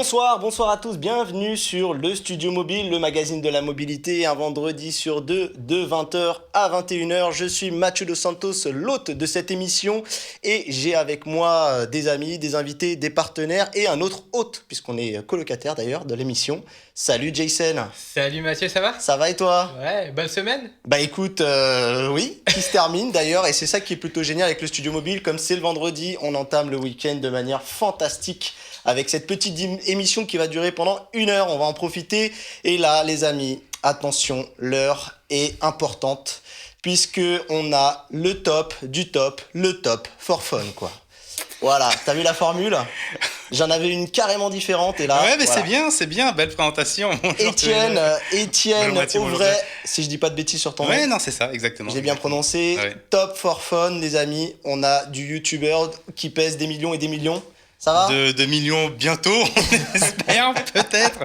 Bonsoir à tous, bienvenue sur le Studio Mobile, le magazine de la mobilité, un vendredi sur deux, de 20h à 21h. Je suis Mathieu Dos Santos, l'hôte de cette émission, et j'ai avec moi des amis, des invités, des partenaires et un autre hôte, puisqu'on est colocataire d'ailleurs de l'émission. Salut Jason. Salut Mathieu, ça va? Ça va et toi? Ouais, bonne semaine? Bah écoute, oui, qui se termine d'ailleurs, et c'est ça qui est plutôt génial avec le Studio Mobile, comme c'est le vendredi, on entame le week-end de manière fantastique avec cette petite émission qui va durer pendant 1 heure, on va en profiter. Et là, les amis, attention, l'heure est importante, puisque on a le top du top, le top for fun, quoi. Voilà, t'as vu la formule? J'en avais une carrément différente et là. Ouais, mais voilà. c'est bien, belle présentation. Étienne Mathieu, Auvray, si je dis pas de bêtises sur ton nom. Ouais, non, c'est ça, exactement. J'ai bien prononcé. Ouais. Top for fun, les amis. On a du youtubeur qui pèse des millions et des millions. Ça va? De millions bientôt, on espère, peut-être.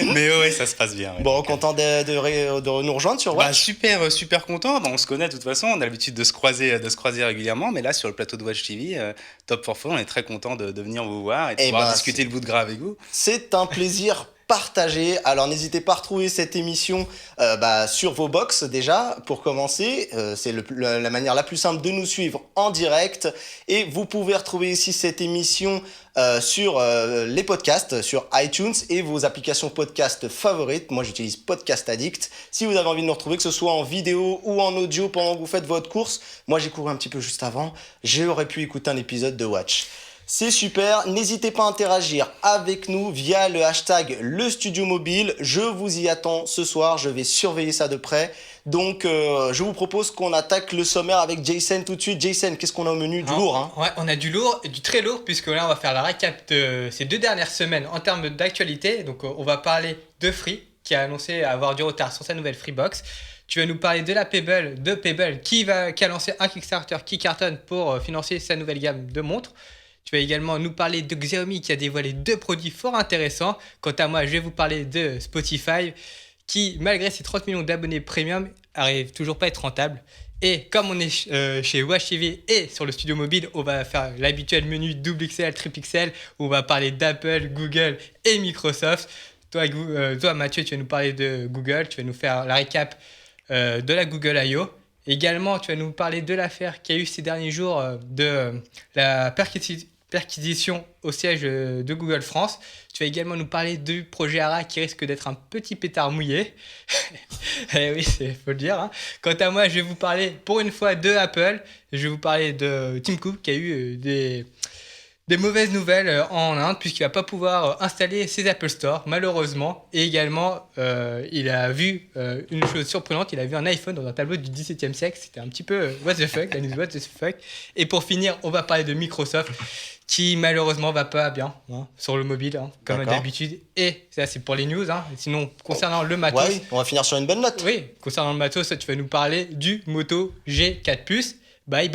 Mais ouais, ça se passe bien. Ouais. Bon, content de nous rejoindre sur Bah, Watch. super content. Bah, on se connaît de toute façon, on a l'habitude de se croiser régulièrement. Mais là, sur le plateau de Watch TV, Top for Fun, on est très content de venir vous voir et de pouvoir discuter le bout de gras avec vous. C'est un plaisir partagé. Alors n'hésitez pas à retrouver cette émission sur vos box déjà pour commencer. C'est la manière la plus simple de nous suivre en direct. Et vous pouvez retrouver ici cette émission sur les podcasts, sur iTunes et vos applications podcast favorites. Moi j'utilise Podcast Addict. Si vous avez envie de nous retrouver, que ce soit en vidéo ou en audio pendant que vous faites votre course, moi j'ai couru un petit peu juste avant, j'aurais pu écouter un épisode de Watch. C'est super, n'hésitez pas à interagir avec nous via le hashtag Le Studio Mobile. Je vous y attends ce soir, je vais surveiller ça de près. Donc je vous propose qu'on attaque le sommaire avec Jason tout de suite. Jason, qu'est-ce qu'on a au menu? Du lourd, hein? Ouais, on a du lourd, du très lourd, puisque là on va faire la récap de ces 2 dernières semaines en termes d'actualité. Donc on va parler de Free, qui a annoncé avoir du retard sur sa nouvelle Freebox. Tu vas nous parler de la Pebble, qui a lancé un Kickstarter qui cartonne pour financer sa nouvelle gamme de montres. Tu vas également nous parler de Xiaomi qui a dévoilé 2 produits fort intéressants. Quant à moi, je vais vous parler de Spotify qui, malgré ses 30 millions d'abonnés premium, arrive toujours pas à être rentable. Et comme on est chez Watch TV et sur le Studio Mobile, on va faire l'habituel menu double XL, triple XL, où on va parler d'Apple, Google et Microsoft. Toi, Mathieu, tu vas nous parler de Google, tu vas nous faire la récap de la Google I.O. Également, tu vas nous parler de l'affaire qu'il y a eu ces derniers jours de la perquisition au siège de Google France. Tu vas également nous parler du projet ARA qui risque d'être un petit pétard mouillé. Eh oui, faut le dire. Hein. Quant à moi, je vais vous parler pour une fois de Apple. Je vais vous parler de Tim Cook qui a eu des mauvaises nouvelles en Inde puisqu'il ne va pas pouvoir installer ses Apple Store malheureusement. Et également, il a vu une chose surprenante, il a vu un iPhone dans un tableau du XVIIe siècle. C'était un petit peu what the fuck, la news what the fuck. Et pour finir, on va parler de Microsoft qui malheureusement va pas bien sur le mobile, comme d'habitude. Et ça c'est pour les news. Sinon, concernant le matos... Ouais, on va finir sur une bonne note. Oui, concernant le matos, tu vas nous parler du Moto G4 Plus. Bye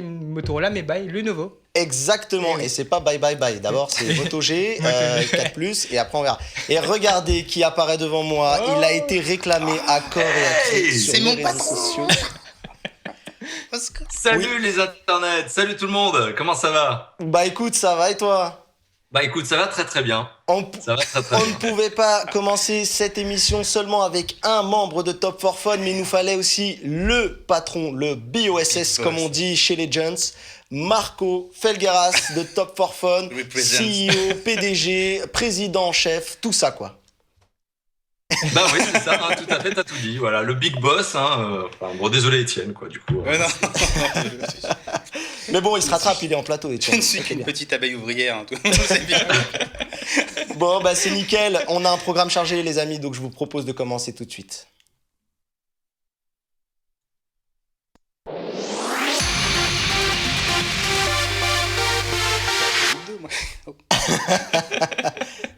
Motorola, mais bye Lenovo. Exactement, et c'est pas bye. D'abord, c'est Moto G, 4+, et après on verra. Et regardez qui apparaît devant moi. Il a été réclamé à corps et à cri sur les réseaux sociaux. Salut les internets, salut tout le monde, comment ça va? Bah écoute, ça va et toi? Bah écoute, ça va très bien. Ça va très On bien. ne pouvait pas commencer cette émission seulement avec un membre de Top for Fun, mais il nous fallait aussi le patron, le BOSS comme on dit chez les Gents, Marco Felgueras de Top for Fun, CEO, PDG, président en chef, tout ça quoi. Bah oui, c'est ça, tout à fait, t'as tout dit. Voilà, le big boss. Bon, désolé Étienne, quoi, du coup. Ouais, non. Mais bon, il se rattrape, il est en plateau. Je Étienne. ne suis qu'une petite abeille ouvrière. Tout c'est bien. Bon, bah c'est nickel. On a un programme chargé, les amis, donc je vous propose de commencer tout de suite.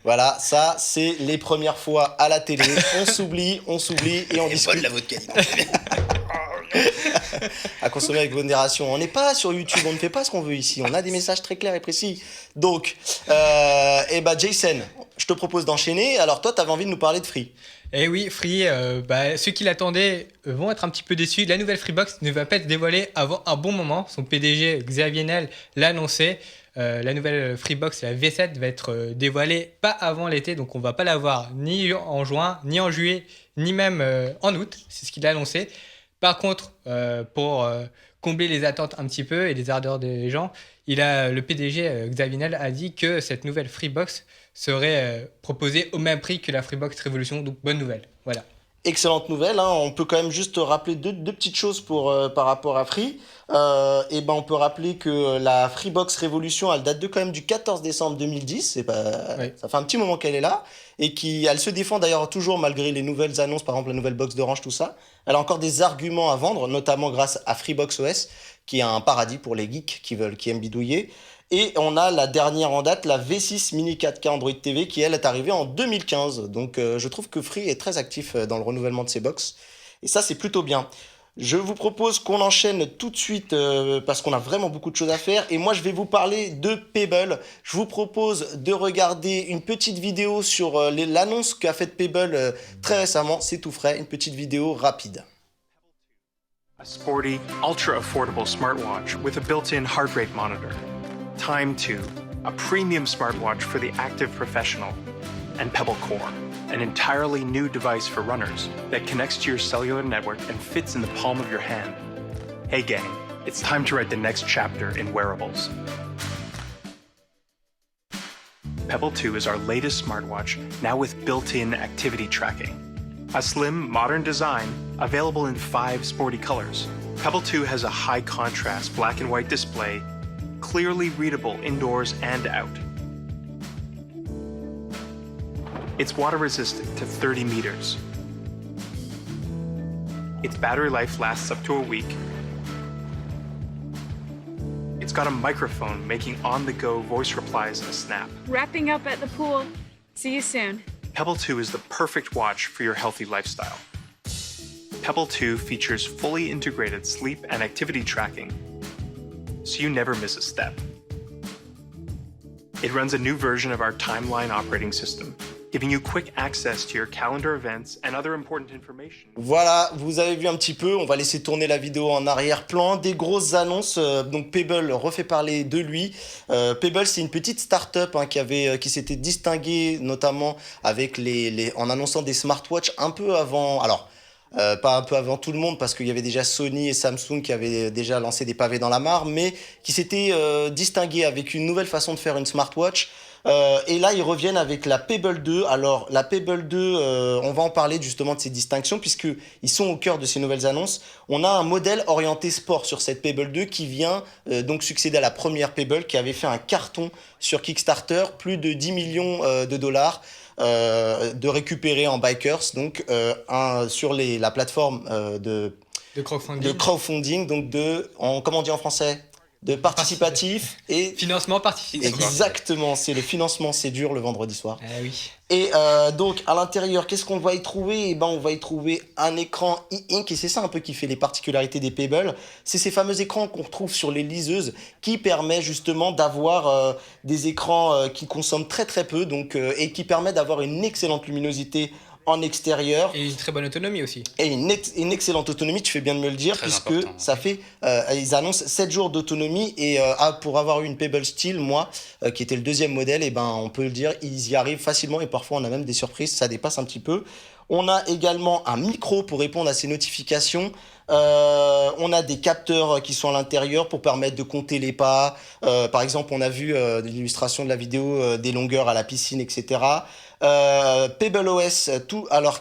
Voilà, ça c'est les premières fois à la télé. On s'oublie et on discute. La vodka. À consommer avec modération. On n'est pas sur YouTube, on ne fait pas ce qu'on veut ici. On a des messages très clairs et précis. Donc, Jason, je te propose d'enchaîner. Alors toi, tu avais envie de nous parler de Free. Eh oui, Free, ceux qui l'attendaient vont être un petit peu déçus. La nouvelle Freebox ne va pas être dévoilée avant un bon moment. Son PDG, Xavier Niel, l'a annoncé. La nouvelle Freebox, la V7, va être dévoilée pas avant l'été. Donc on va pas la voir ni en juin, ni en juillet, ni même en août. C'est ce qu'il a annoncé. Par contre, pour combler les attentes un petit peu et les ardeurs des gens, le PDG Xavier Niel a dit que cette nouvelle Freebox serait proposée au même prix que la Freebox Révolution. Donc bonne nouvelle. Voilà. Excellente nouvelle, hein. On peut quand même juste rappeler deux petites choses par rapport à Free. On peut rappeler que la Freebox Révolution, elle date quand même du 14 décembre 2010. Oui. Ça fait un petit moment qu'elle est là. Et elle se défend d'ailleurs toujours malgré les nouvelles annonces, par exemple la nouvelle box d'Orange, tout ça. Elle a encore des arguments à vendre, notamment grâce à Freebox OS, qui est un paradis pour les geeks qui aiment bidouiller. Et on a la dernière en date, la V6 Mini 4K Android TV, qui elle est arrivée en 2015. Donc je trouve que Free est très actif dans le renouvellement de ses box. Et ça, c'est plutôt bien. Je vous propose qu'on enchaîne tout de suite parce qu'on a vraiment beaucoup de choses à faire. Et moi, je vais vous parler de Pebble. Je vous propose de regarder une petite vidéo sur l'annonce qu'a faite Pebble très récemment. C'est tout frais, une petite vidéo rapide. A sporty, ultra-affordable smartwatch with a built-in heart rate monitor. Time 2, a premium smartwatch for the active professional. And Pebble Core, an entirely new device for runners that connects to your cellular network and fits in the palm of your hand. Hey gang, it's time to write the next chapter in wearables. Pebble 2 is our latest smartwatch, now with built-in activity tracking. A slim, modern design, available in 5 sporty colors. Pebble 2 has a high-contrast black and white display, clearly readable indoors and out. It's water resistant to 30 meters. Its battery life lasts up to a week. It's got a microphone making on-the-go voice replies in a snap. Wrapping up at the pool. See you soon. Pebble 2 is the perfect watch for your healthy lifestyle. Pebble 2 features fully integrated sleep and activity tracking, so you never miss a step. It runs a new version of our Timeline operating system, giving you quick access to your calendar events and other important information. Voilà, vous avez vu un petit peu, on va laisser tourner la vidéo en arrière-plan. Des grosses annonces, donc Pebble refait parler de lui. Pebble, c'est une petite start-up qui s'était distinguée notamment avec en annonçant des smartwatches un peu avant... Alors, pas un peu avant tout le monde parce qu'il y avait déjà Sony et Samsung qui avaient déjà lancé des pavés dans la mare, mais qui s'étaient distingués avec une nouvelle façon de faire une smartwatch. Et là, ils reviennent avec la Pebble 2. Alors, la Pebble 2, on va en parler justement de ces distinctions puisqu'ils sont au cœur de ces nouvelles annonces. On a un modèle orienté sport sur cette Pebble 2 qui vient donc succéder à la première Pebble qui avait fait un carton sur Kickstarter, plus de 10 millions de dollars. De récupérer en bikers donc sur la plateforme de crowdfunding donc comment on dit en français, de participatif et financement participatif. Exactement, c'est le financement, c'est dur le vendredi soir. Oui. Et donc à l'intérieur, qu'est-ce qu'on va y trouver ? On va y trouver un écran e-ink et c'est ça un peu qui fait les particularités des Pebble. C'est ces fameux écrans qu'on retrouve sur les liseuses qui permet justement d'avoir des écrans qui consomment très très peu et qui permet d'avoir une excellente luminosité en extérieur. Et une très bonne autonomie aussi. Et une excellente autonomie, tu fais bien de me le dire, puisque ça fait, ils annoncent 7 jours d'autonomie et pour avoir eu une Pebble Steel, moi, qui était le deuxième modèle, on peut le dire, ils y arrivent facilement et parfois on a même des surprises, ça dépasse un petit peu. On a également un micro pour répondre à ces notifications. On a des capteurs qui sont à l'intérieur pour permettre de compter les pas. Par exemple, on a vu l'illustration de la vidéo des longueurs à la piscine, etc. Pebble OS,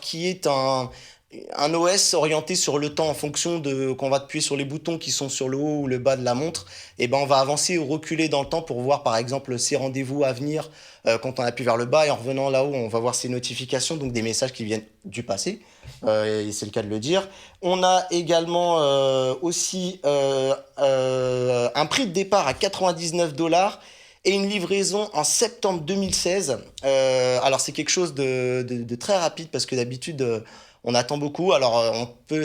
qui est un OS orienté sur le temps en fonction de quand on va appuyer sur les boutons qui sont sur le haut ou le bas de la montre. On va avancer ou reculer dans le temps pour voir par exemple ses rendez-vous à venir quand on appuie vers le bas et en revenant là-haut on va voir ses notifications, donc des messages qui viennent du passé, et c'est le cas de le dire. On a également aussi un prix de départ à $99 et une livraison en septembre 2016. Alors c'est quelque chose de très rapide parce que d'habitude on attend beaucoup. Alors on peut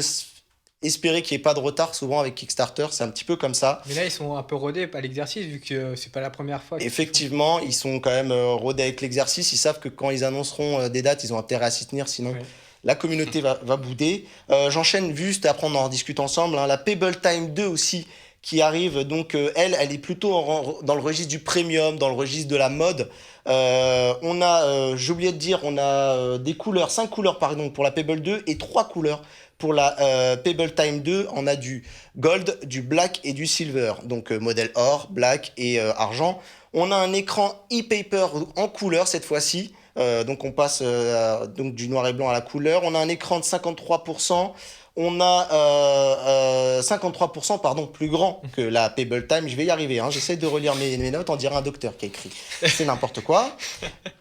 espérer qu'il n'y ait pas de retard. Souvent avec Kickstarter, c'est un petit peu comme ça. Mais là, ils sont un peu rodés à l'exercice, vu que c'est pas la première fois. Effectivement, ils sont quand même rodés avec l'exercice. Ils savent que quand ils annonceront des dates, ils ont intérêt à s'y tenir, sinon la communauté va bouder. J'enchaîne juste, après on en discute ensemble. La Pebble Time 2 aussi, qui arrive. Donc elle est plutôt dans le registre du premium, dans le registre de la mode. On a, j'ai oublié de dire, on a des couleurs, 5 couleurs pardon, pour la Pebble 2 et 3 couleurs pour la Pebble Time 2. On a du gold, du black et du silver. Donc modèle or, black et argent. On a un écran e-paper en couleur cette fois-ci. Donc on passe donc du noir et blanc à la couleur. On a un écran de 53%. On a 53% pardon, plus grand que la Pebble Time. Je vais y arriver, hein. J'essaie de relire mes notes, on dirait un docteur qui a écrit. C'est n'importe quoi.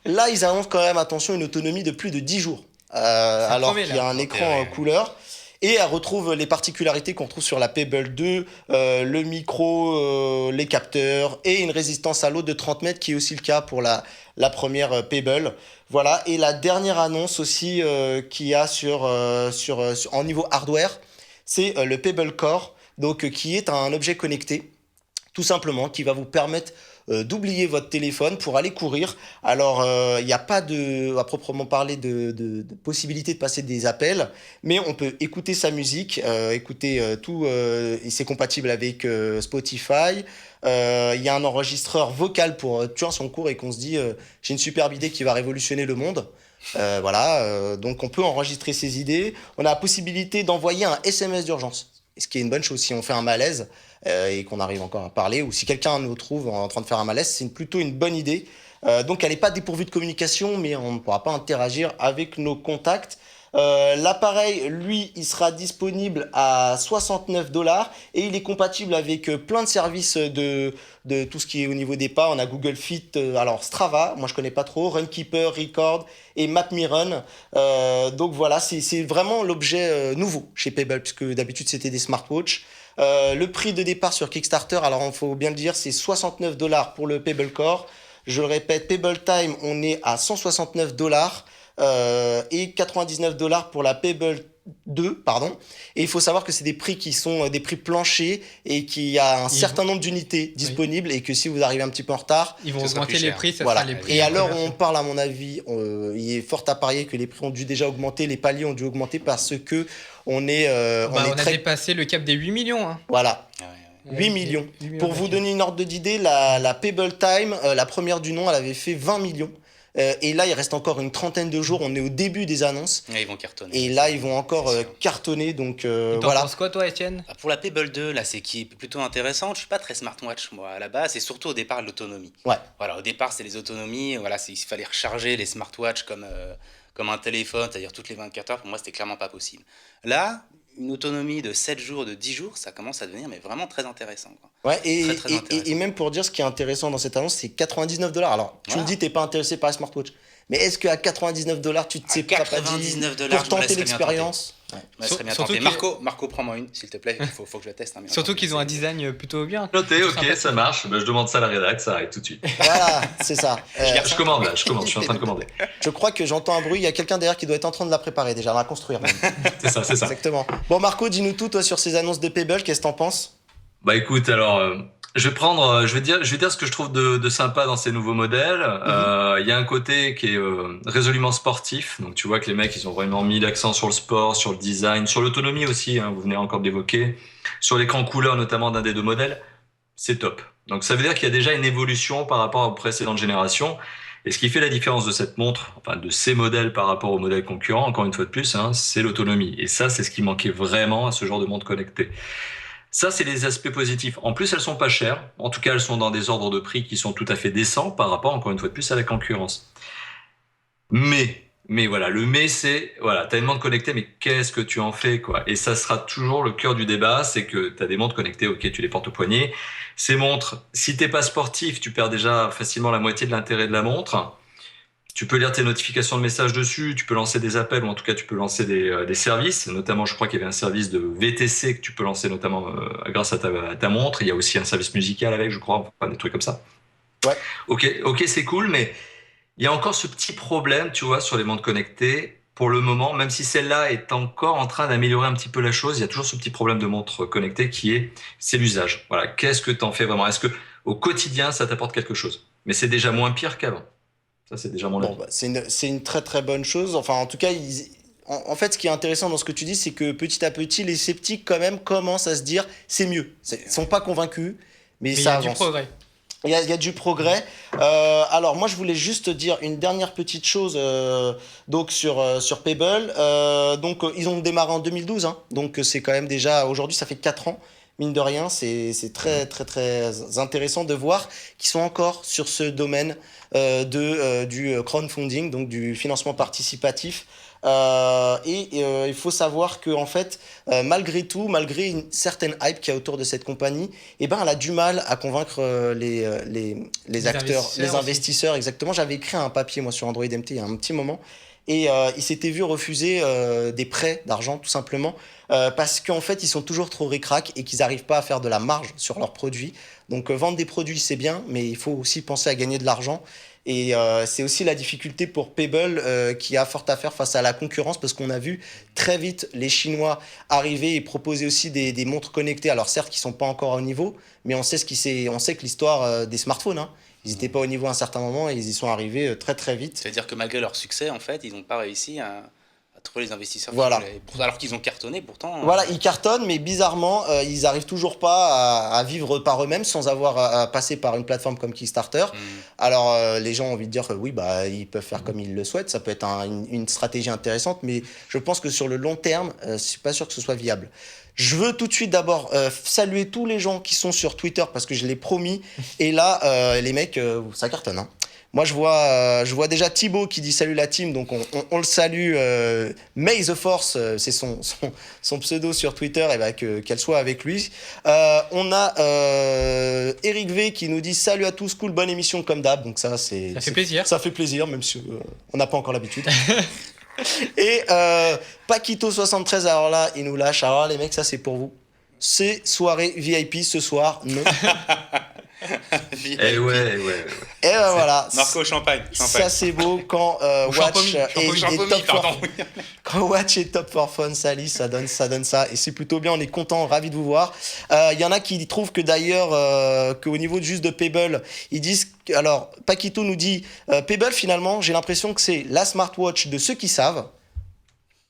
Là, ils annoncent quand même, attention, une autonomie de plus de 10 jours. Alors qu'il y a un écran couleur. Et elle retrouve les particularités qu'on trouve sur la Pebble 2, le micro, les capteurs et une résistance à l'eau de 30 mètres qui est aussi le cas pour la première Pebble. Voilà, et la dernière annonce aussi qu'il y a en niveau hardware, c'est le Pebble Core, donc, qui est un objet connecté, tout simplement, qui va vous permettre d'oublier votre téléphone pour aller courir. Alors, il n'y a pas à proprement parler de possibilité de passer des appels, mais on peut écouter sa musique, écouter tout, et c'est compatible avec Spotify. Il y a un enregistreur vocal pour, tu vois, si on court et qu'on se dit j'ai une superbe idée qui va révolutionner le monde. Donc on peut enregistrer ses idées. On a la possibilité d'envoyer un SMS d'urgence, ce qui est une bonne chose si on fait un malaise et qu'on arrive encore à parler, ou si quelqu'un nous trouve en train de faire un malaise, c'est plutôt une bonne idée. Donc elle n'est pas dépourvue de communication, mais on ne pourra pas interagir avec nos contacts. L'appareil, lui, il sera disponible à $69 et il est compatible avec plein de services de tout ce qui est au niveau des pas. On a Google Fit, alors Strava, moi je connais pas trop, Runkeeper, Record et MapMirun. Donc voilà, c'est vraiment l'objet nouveau chez Pebble, puisque d'habitude c'était des smartwatches. Le prix de départ sur Kickstarter, alors il faut bien le dire, c'est $69 pour le Pebble Core. Je le répète, Pebble Time, on est à $169. Et $99 pour la Pebble 2, pardon. Et il faut savoir que c'est des prix qui sont des prix planchers et qu'il y a un certain nombre d'unités disponibles et que si vous arrivez un petit peu en retard, ils vont augmenter les prix, ça voilà. sera les prix. Et alors on parle, à mon avis, il est fort à parier que les prix ont dû déjà augmenter, les paliers ont dû augmenter parce que on a dépassé le cap des 8 millions. Hein. Voilà. 8 millions. Pour vous donner une ordre d'idée, la Pebble Time, la première du nom, elle avait fait 20 millions. Et là, il reste encore une trentaine de jours. On est au début des annonces. Là, ils vont cartonner. Et là, ils vont encore cartonner. Donc, t'en penses quoi, toi, Étienne ? Pour la Pebble 2, là, c'est qui est plutôt intéressante. Je suis pas très smartwatch, moi, à la base. C'est surtout au départ l'autonomie. Ouais. Voilà, au départ, c'est les autonomies. Voilà, il fallait recharger les smartwatches comme un téléphone, c'est-à-dire toutes les 24 heures. Pour moi, c'était clairement pas possible. Là, une autonomie de 7 jours, de 10 jours, ça commence à devenir vraiment très intéressant. Quoi. Ouais, très intéressant. Et même pour dire ce qui est intéressant dans cette annonce, c'est $99. Alors, tu me dis, t'es pas intéressé par la smartwatch. Mais est-ce qu'à $99, tu te sais pas dit pour tenter l'expérience? Ouais. Je bien tenté. Marco, prends-moi une, s'il te plaît. Il faut que je la teste. Hein, surtout qu'ils ont un design plutôt bien. Noté, ok, ça marche. Je demande ça à la rédac, ça arrive tout de suite. Voilà, c'est ça. Je commande, je suis en train de commander. Je crois que j'entends un bruit, il y a quelqu'un derrière qui doit être en train de la préparer déjà, de la construire même. C'est ça. Exactement. Bon Marco, dis-nous tout toi sur ces annonces de Pebble, qu'est-ce que t'en penses? Bah écoute, alors... je vais dire ce que je trouve de sympa dans ces nouveaux modèles. Il y a un côté qui est résolument sportif. Donc tu vois que les mecs, ils ont vraiment mis l'accent sur le sport, sur le design, sur l'autonomie aussi, hein, vous venez encore d'évoquer, sur l'écran couleur notamment d'un des deux modèles. C'est top. Donc ça veut dire qu'il y a déjà une évolution par rapport aux précédentes générations. Et ce qui fait la différence de cette montre, enfin de ces modèles par rapport aux modèles concurrents, encore une fois de plus, hein, c'est l'autonomie. Et ça, c'est ce qui manquait vraiment à ce genre de montre connectée. Ça, c'est les aspects positifs. En plus, elles sont pas chères. En tout cas, elles sont dans des ordres de prix qui sont tout à fait décents par rapport, encore une fois de plus, à la concurrence. Mais voilà, le mais, c'est, voilà, t'as une montre connectée, mais qu'est-ce que tu en fais, quoi? Et ça sera toujours le cœur du débat, c'est que t'as des montres connectées, ok, tu les portes au poignet. Ces montres, si t'es pas sportif, tu perds déjà facilement la moitié de l'intérêt de la montre. Tu peux lire tes notifications de messages dessus, tu peux lancer des appels ou en tout cas tu peux lancer des services. Notamment, je crois qu'il y avait un service de VTC que tu peux lancer notamment grâce à ta montre. Il y a aussi un service musical avec, je crois, enfin des trucs comme ça. Ouais. Ok, c'est cool, mais il y a encore ce petit problème, tu vois, sur les montres connectées. pour le moment, même si celle-là est encore en train d'améliorer un petit peu la chose, il y a toujours ce petit problème de montre connectée c'est l'usage. Voilà, qu'est-ce que t'en fais vraiment? Est-ce que au quotidien, ça t'apporte quelque chose? Mais c'est déjà moins pire qu'avant. Ça, c'est déjà mon Bon, avis. bah, c'est une très très bonne chose. Enfin, en tout cas, en fait, ce qui est intéressant dans ce que tu dis, c'est que petit à petit, les sceptiques, quand même, commencent à se dire c'est mieux. Ils sont pas convaincus, mais Mais il y ça a du avance. progrès. Il y a du progrès. Alors, moi, je voulais juste dire une dernière petite chose donc sur Pebble. Ils ont démarré en 2012, hein, donc c'est quand même déjà, aujourd'hui, ça fait 4 ans. Mine de rien, c'est très, très, très intéressant de voir qu'ils sont encore sur ce domaine du crowdfunding, donc du financement participatif. Il faut savoir que en fait, malgré tout, malgré une certaine hype qu'il y a autour de cette compagnie, eh ben, elle a du mal à convaincre les acteurs, investisseurs les aussi. investisseurs. Exactement. J'avais écrit un papier moi sur Android MT il y a un petit moment. Et il s'était vu refuser des prêts d'argent tout simplement parce qu'en fait ils sont toujours trop ric-rac et qu'ils n'arrivent pas à faire de la marge sur leurs produits. Donc vendre des produits c'est bien, mais il faut aussi penser à gagner de l'argent. Et c'est aussi la difficulté pour Pebble qui a fort à faire face à la concurrence parce qu'on a vu très vite les Chinois arriver et proposer aussi des montres connectées. Alors certes qui sont pas encore au niveau, mais on sait que l'histoire des smartphones, hein, ils n'étaient pas au niveau à un certain moment et ils y sont arrivés très très vite. C'est-à-dire que malgré leur succès, en fait, ils n'ont pas réussi à trouver les investisseurs qu'ils Voilà. voulaient. Alors qu'ils ont cartonné, pourtant. Voilà, ils cartonnent, mais bizarrement, ils n'arrivent toujours pas à vivre par eux-mêmes sans avoir à passer par une plateforme comme Kickstarter. Alors, les gens ont envie de dire que oui, bah, ils peuvent faire comme ils le souhaitent, ça peut être une stratégie intéressante, mais je pense que sur le long terme, je suis pas sûr que ce soit viable. Je veux tout de suite d'abord saluer tous les gens qui sont sur Twitter parce que je l'ai promis. Et là, les mecs, ça cartonne, hein. Moi, je vois déjà Thibaut qui dit salut la team, donc on le salue. May the Force, c'est son pseudo sur Twitter, et bah, qu'elle soit avec lui. On a Eric V qui nous dit salut à tous, cool, bonne émission comme d'hab. Donc ça fait plaisir. Ça fait plaisir, même si on n'a pas encore l'habitude. Et Paquito73, alors là, il nous lâche. Alors là, les mecs, ça c'est pour vous. C'est soirée VIP ce soir. Non. Eh ouais. Et ben voilà. Marco Champagne. Ça c'est beau quand Watch est top pardon. quand Watch est top for fun, Sally, ça donne ça et c'est plutôt bien. On est content, ravi de vous voir. Il y en a qui trouvent que d'ailleurs qu'au niveau juste de Pebble, ils disent alors Paquito nous dit Pebble finalement, j'ai l'impression que c'est la smartwatch de ceux qui savent.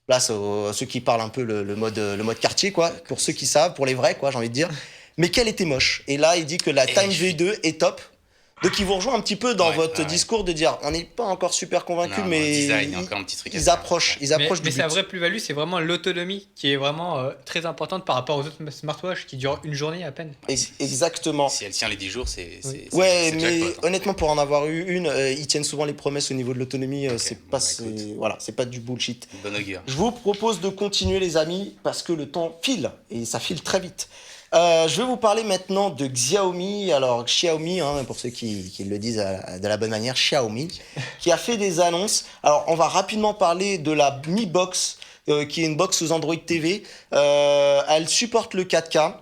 Là, ceux qui parlent un peu le mode quartier quoi, pour ceux qui savent, pour les vrais quoi, j'ai envie de dire. Mais qu'elle était moche. Et là, il dit que la Time V2 est top. Donc, il vous rejoint un petit peu dans votre discours de dire on n'est pas encore super convaincu, mais design, il y a encore un petit truc à ils faire. approchent du Mais but. sa vraie plus-value, c'est vraiment l'autonomie qui est vraiment très importante par rapport aux autres smartwatches qui durent une journée à peine. Exactement. Si elle tient les 10 jours, c'est. Ouais, c'est mais jackpot, hein. honnêtement, pour en avoir eu une, ils tiennent souvent les promesses au niveau de l'autonomie. C'est pas, écoute. voilà, c'est pas du bullshit. Bon augure. Je vous propose de continuer, les amis, parce que le temps file et ça file très vite. Je vais vous parler maintenant de Xiaomi. Alors, Xiaomi, hein, pour ceux qui le disent de la bonne manière, Xiaomi, qui a fait des annonces. Alors, on va rapidement parler de la Mi Box, qui est une box sous Android TV. Elle supporte le 4K.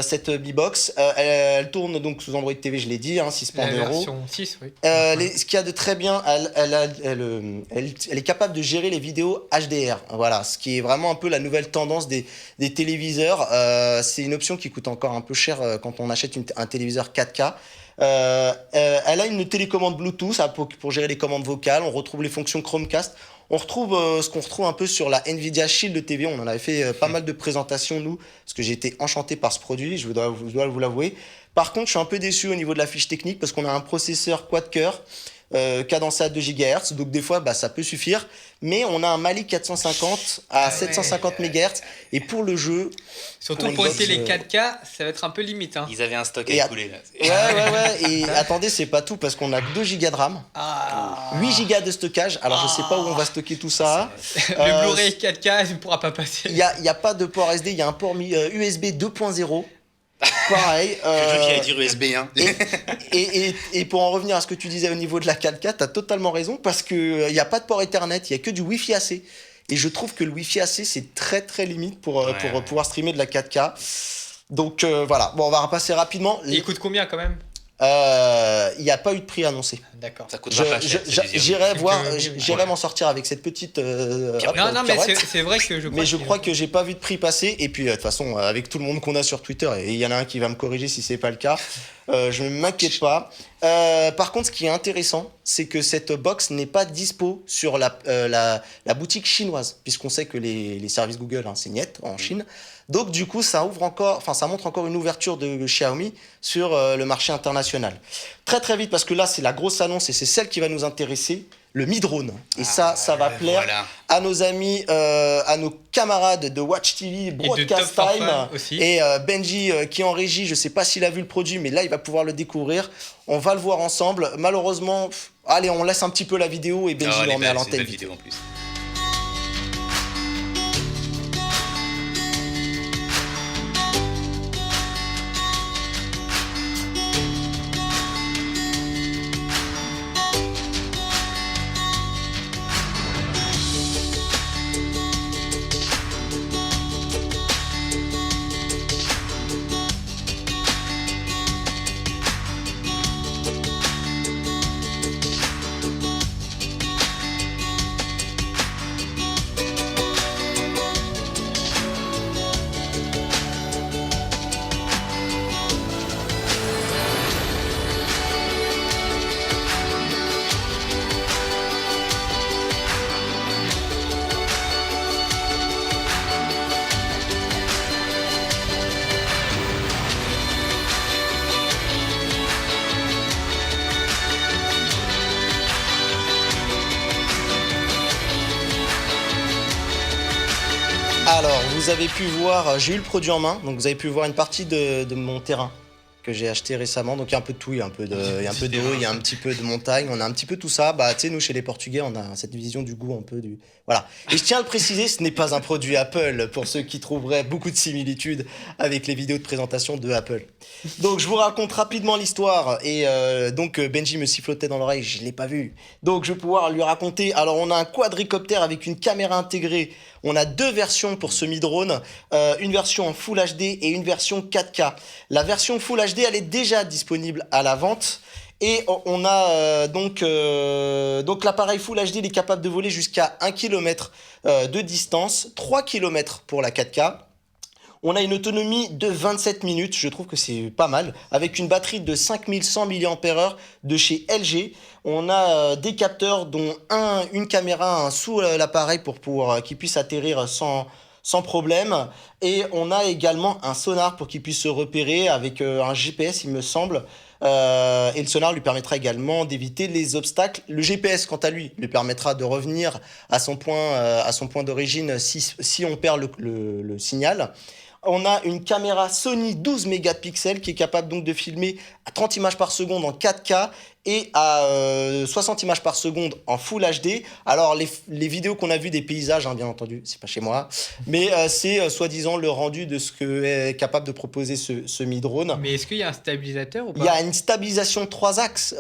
Cette Mi Box, elle tourne donc sous Android TV, je l'ai dit, hein, 6 La €. version 6, oui. Ce qu'il y a de très bien, elle est capable de gérer les vidéos HDR. Voilà, ce qui est vraiment un peu la nouvelle tendance des téléviseurs. C'est une option qui coûte encore un peu cher quand on achète un téléviseur 4K. Elle a une télécommande Bluetooth pour gérer les commandes vocales. On retrouve les fonctions Chromecast. On retrouve ce qu'on retrouve un peu sur la Nvidia Shield TV. On en avait fait pas mal de présentations, nous, parce que j'ai été enchanté par ce produit, je dois vous l'avouer. Par contre, je suis un peu déçu au niveau de la fiche technique, parce qu'on a un processeur quad-core cadencé à 2 GHz, donc des fois, ça peut suffire. Mais on a un Mali 450 à 750 MHz, et pour le jeu... Surtout une pour box, essayer les 4K, ça va être un peu limite. Hein. Ils avaient un stock Et à écouler là. Ouais, et attendez, c'est pas tout, parce qu'on a 2 Go de RAM. 8 Go de stockage, alors je sais pas où on va stocker tout ça. Le Blu-ray 4K ne pourra pas passer. Il y a pas de port SD, il y a un port USB 2.0. Pareil. Je veux bien dire USB 1. Et pour en revenir à ce que tu disais au niveau de la 4K, t'as totalement raison, parce que il y a pas de port Ethernet, il y a que du Wi-Fi AC. Et je trouve que le Wi-Fi AC c'est très très limite pour pouvoir streamer de la 4K. Donc voilà, bon, on va repasser rapidement. Et il coûte combien quand même Il n'y a pas eu de prix annoncé. D'accord. Ça coûtera pas cher. c'est des J'irai voir, oui. j'irai m'en sortir avec cette petite Non, mais pirouette. c'est vrai que je crois Mais je crois que j'ai pas vu de prix passer. Et puis de toute façon, avec tout le monde qu'on a sur Twitter, et il y en a un qui va me corriger si c'est pas le cas, je ne m'inquiète pas. Par contre, ce qui est intéressant, c'est que cette box n'est pas dispo sur la boutique chinoise, puisqu'on sait que les services Google, c'est niet en Chine. Donc du coup, ça montre encore une ouverture de Xiaomi sur le marché international. Très très vite, parce que là, c'est la grosse annonce et c'est celle qui va nous intéresser, le Mi Drone. Et ça va plaire voilà. à nos amis, à nos camarades de Watch TV, Broadcast Top for Time, Fun aussi. et Benji qui est en régie. Je sais pas s'il a vu le produit, mais là, il va pouvoir le découvrir. On va le voir ensemble. Malheureusement, allez, on laisse un petit peu la vidéo et Benji elle est le remet à belle, c'est une l'antenne. belle vidéo en plus. Alors, vous avez pu voir, j'ai eu le produit en main, donc vous avez pu voir une partie de mon terrain que j'ai acheté récemment. Donc il y a un peu de tout, il y a un peu d'eau, il y a un petit peu de montagne, on a un petit peu tout ça. Bah, tu sais, nous chez les Portugais, on a cette vision du goût un peu du. Voilà. Et je tiens à le préciser, ce n'est pas un produit Apple pour ceux qui trouveraient beaucoup de similitudes avec les vidéos de présentation de Apple. Donc je vous raconte rapidement l'histoire et donc Benji me sifflotait dans l'oreille, je l'ai pas vu. Donc je vais pouvoir lui raconter. Alors on a un quadricoptère avec une caméra intégrée. On a deux versions pour ce Mi Drone, une version en Full HD et une version 4K. La version Full HD, elle est déjà disponible à la vente. Et on a donc l'appareil Full HD, il est capable de voler jusqu'à 1 km de distance, 3 km pour la 4K. On a une autonomie de 27 minutes, je trouve que c'est pas mal, avec une batterie de 5100 mAh de chez LG. On a des capteurs, dont une caméra sous l'appareil pour qu'il puisse atterrir sans problème. Et on a également un sonar pour qu'il puisse se repérer avec un GPS, il me semble. Et le sonar lui permettra également d'éviter les obstacles. Le GPS, quant à lui, lui permettra de revenir à son point d'origine si on perd le signal. On a une caméra Sony 12 mégapixels qui est capable donc de filmer à 30 images par seconde en 4K et à 60 images par seconde en Full HD. Alors les vidéos qu'on a vues des paysages, bien entendu, c'est pas chez moi, mais c'est soi-disant le rendu de ce que est capable de proposer ce Mi Drone. Mais est-ce qu'il y a un stabilisateur ou pas? Il y a une stabilisation 3 axes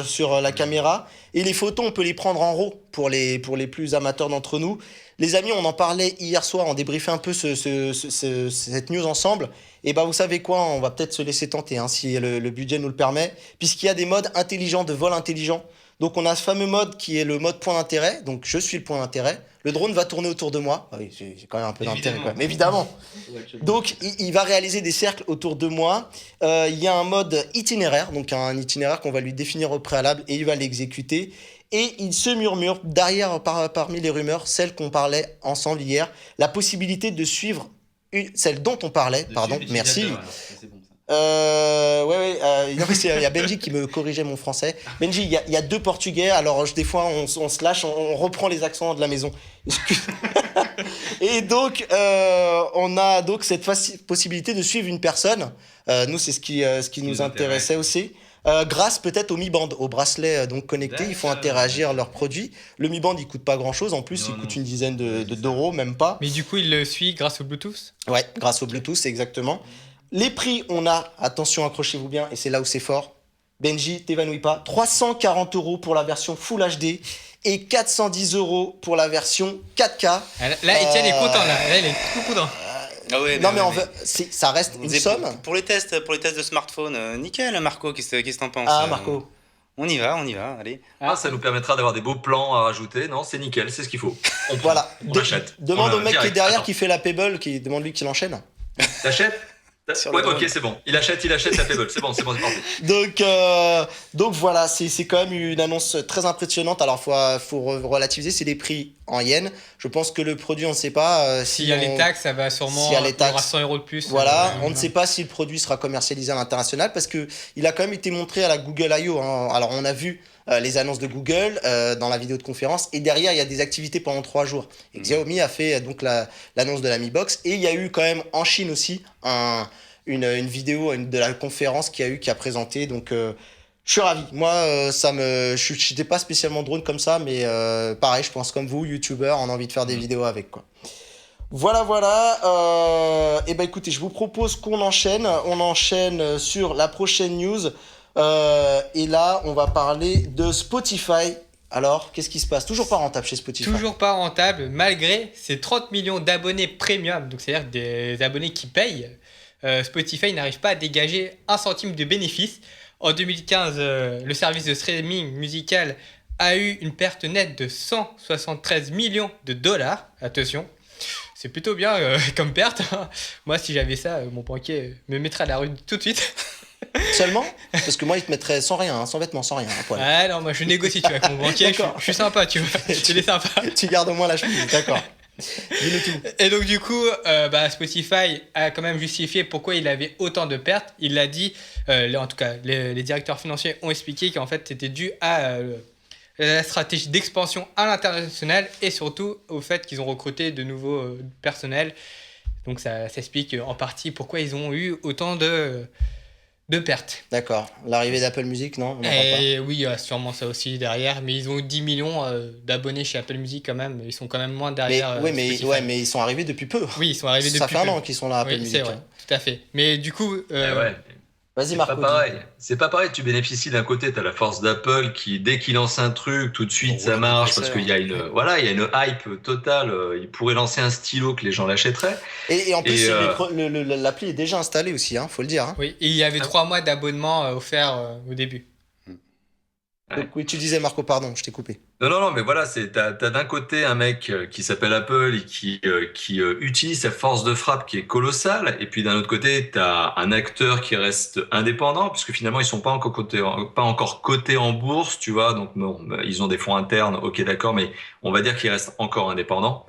sur la caméra et les photos on peut les prendre en RAW pour les plus amateurs d'entre nous. Les amis, on en parlait hier soir, on débriefait un peu cette news ensemble. Et bah vous savez quoi, on va peut-être se laisser tenter si le budget nous le permet, puisqu'il y a des modes intelligents, de vol intelligent. Donc on a ce fameux mode qui est le mode point d'intérêt, donc je suis le point d'intérêt. Le drone va tourner autour de moi. Ah oui, j'ai quand même un peu d'intérêt quand même, mais évidemment. Donc il va réaliser des cercles autour de moi. Il y a un mode itinéraire, donc un itinéraire qu'on va lui définir au préalable et il va l'exécuter. Et il se murmure, derrière, parmi les rumeurs, celle qu'on parlait ensemble hier, la possibilité de suivre celle dont on parlait, merci. Non, il y a Benji qui me corrigeait mon français. Benji, il y a deux Portugais, alors des fois on se lâche, on reprend les accents de la maison. Et donc, on a donc cette possibilité de suivre une personne. Nous, c'est ce qui nous intéressait aussi. Grâce peut-être au Mi Band, au bracelet donc connecté, il faut interagir leurs produits. Le Mi Band, il coûte pas grand-chose, en plus, il coûte une dizaine d'euros, même pas. Mais du coup, il le suit grâce au Bluetooth? Ouais, grâce au Bluetooth, exactement. Les prix, on a, attention, accrochez-vous bien, et c'est là où c'est fort. Benji, t'évanouis pas. 340 € pour la version Full HD et 410 € pour la version 4K. Là, Etienne est content, là. Là, il est tout content. Ah ouais, Non, mais mais- ça reste On une disait somme. pour les tests de smartphone, nickel, Marco, qu'est-ce que t'en penses? Ah, Marco. On y va, allez. Ah, ça nous permettra d'avoir des beaux plans à rajouter. Non, c'est nickel, c'est ce qu'il faut. On prend, Voilà. on achète. Demande On, au mec qui est direct. derrière Attends. qui fait la Pebble, demande-lui qu'il enchaîne. T'achètes Sur Ouais, le drone. ok, c'est bon. Il achète la Pebble. C'est bon, c'est parti. Donc voilà, c'est quand même une annonce très impressionnante. Alors faut relativiser, c'est des prix en yens. Je pense que le produit, on ne sait pas S'il y a les taxes, ça va sûrement. s'il y a les il y aura taxes, 100 € de plus. Voilà, on ne sait pas si le produit sera commercialisé à l'international parce que il a quand même été montré à la Google I.O. hein. Alors on a vu les annonces de Google dans la vidéo de conférence et derrière il y a des activités pendant 3 jours. Et Xiaomi a fait donc l'annonce de la Mi Box et il y a eu quand même en Chine aussi une vidéo de la conférence qui a présenté. Donc je suis ravi. Moi, je n'étais pas spécialement drone comme ça, mais pareil, je pense comme vous, youtubeur, on a envie de faire des vidéos avec quoi. Voilà. Et ben écoutez, je vous propose qu'on enchaîne. On enchaîne sur la prochaine news. Et là, on va parler de Spotify. Alors, qu'est-ce qui se passe? Toujours pas rentable chez Spotify. Toujours pas rentable, malgré ses 30 millions d'abonnés premium, donc c'est-à-dire des abonnés qui payent. Spotify n'arrive pas à dégager un centime de bénéfice. En 2015, le service de streaming musical a eu une perte nette de 173 millions de dollars. Attention, c'est plutôt bien comme perte. Moi, si j'avais ça, mon banquier me mettrait à la rue tout de suite. Seulement? Parce que moi, il te mettrait sans rien, hein, sans vêtements, sans rien. À poil. Ah non, moi je négocie, tu vois, avec mon banquier. D'accord. Je suis sympa, tu vois. Il est sympa. Tu gardes au moins la chemise, d'accord. Dis-nous tout. Et donc du coup, Spotify a quand même justifié pourquoi il avait autant de pertes. Il l'a dit, en tout cas les directeurs financiers ont expliqué qu'en fait c'était dû à la stratégie d'expansion à l'international et surtout au fait qu'ils ont recruté de nouveaux personnels. Donc ça s'explique en partie pourquoi ils ont eu autant de pertes. D'accord. L'arrivée d'Apple Music, non? On n'en parle Et oui, il y a sûrement ça aussi derrière, mais ils ont 10 millions d'abonnés chez Apple Music quand même, ils sont quand même moins pas. Mais, derrière. ouais, mais ils sont arrivés depuis peu. Oui, ils sont arrivés Ça depuis fait un peu. an qu'ils sont là, Apple Oui, Music. c'est vrai, tout à fait. Mais du coup, Ouais. Vas-y, C'est Marco. pas pareil. C'est pas pareil. Tu bénéficies d'un côté, t'as la force d'Apple qui, dès qu'il lance un truc, tout de suite Gros ça marche compresseur. parce qu'il y a il y a une hype totale. Il pourrait lancer un stylo que les gens l'achèteraient. Et en plus, Et, l'appli est déjà installée aussi, hein, faut le dire. Hein. oui, et il y avait 3 mois d'abonnement offert au début. Donc, oui, tu disais, Marco, pardon, je t'ai coupé. Non, mais voilà, t'as d'un côté un mec qui s'appelle Apple et qui utilise sa force de frappe qui est colossale, et puis d'un autre côté, t'as un acteur qui reste indépendant, puisque finalement ils sont pas encore cotés en bourse, tu vois, donc bon, ils ont des fonds internes, ok d'accord, mais on va dire qu'ils restent encore indépendants.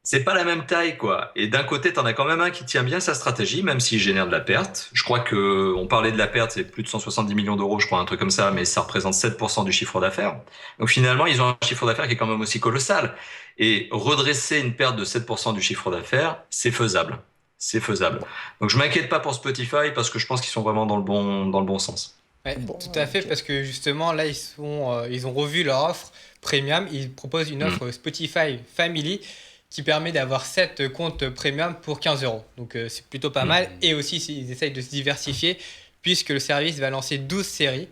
C'est pas la même taille, quoi. Et d'un côté, t'en as quand même un qui tient bien sa stratégie, même s'il génère de la perte. Je crois que, on parlait de la perte, c'est plus de 170 millions d'euros, je crois, un truc comme ça, mais ça représente 7% du chiffre d'affaires. Donc finalement, ils ont un chiffre d'affaires qui est quand même aussi colossal. Et redresser une perte de 7% du chiffre d'affaires, c'est faisable. C'est faisable. Donc je m'inquiète pas pour Spotify parce que je pense qu'ils sont vraiment dans le bon sens. Ouais, Bon, tout à fait, ok. parce que justement, là, ils ont revu leur offre premium. Ils proposent une offre Spotify Family qui permet d'avoir 7 comptes premium pour 15 €. Donc c'est plutôt pas mal. Et aussi, ils essayent de se diversifier puisque le service va lancer 12 séries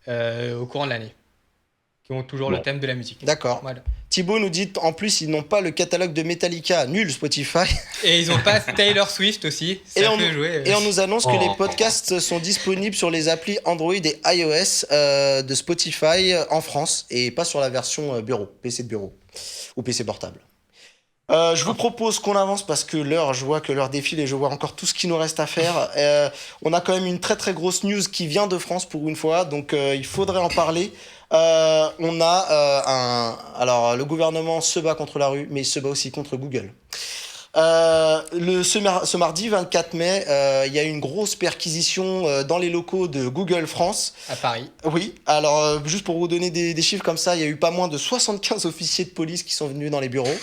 au courant de l'année qui ont toujours le thème de la musique. D'accord. Voilà. Thibaut nous dit, en plus, ils n'ont pas le catalogue de Metallica. Nul, Spotify. Et ils ont pas Taylor Swift aussi. Et Ça on, peut jouer. et on nous annonce que Oh. les podcasts sont disponibles sur les applis Android et iOS de Spotify en France et pas sur la version bureau, PC de bureau ou PC portable. Je vous propose qu'on avance parce que je vois que l'heure défile et je vois encore tout ce qu'il nous reste à faire. On a quand même une très très grosse news qui vient de France pour une fois, donc il faudrait en parler. On a alors le gouvernement se bat contre la rue, mais il se bat aussi contre Google. Ce mardi 24 mai, il y a eu une grosse perquisition dans les locaux de Google France. À Paris. Oui, alors juste pour vous donner des chiffres comme ça, il y a eu pas moins de 75 officiers de police qui sont venus dans les bureaux.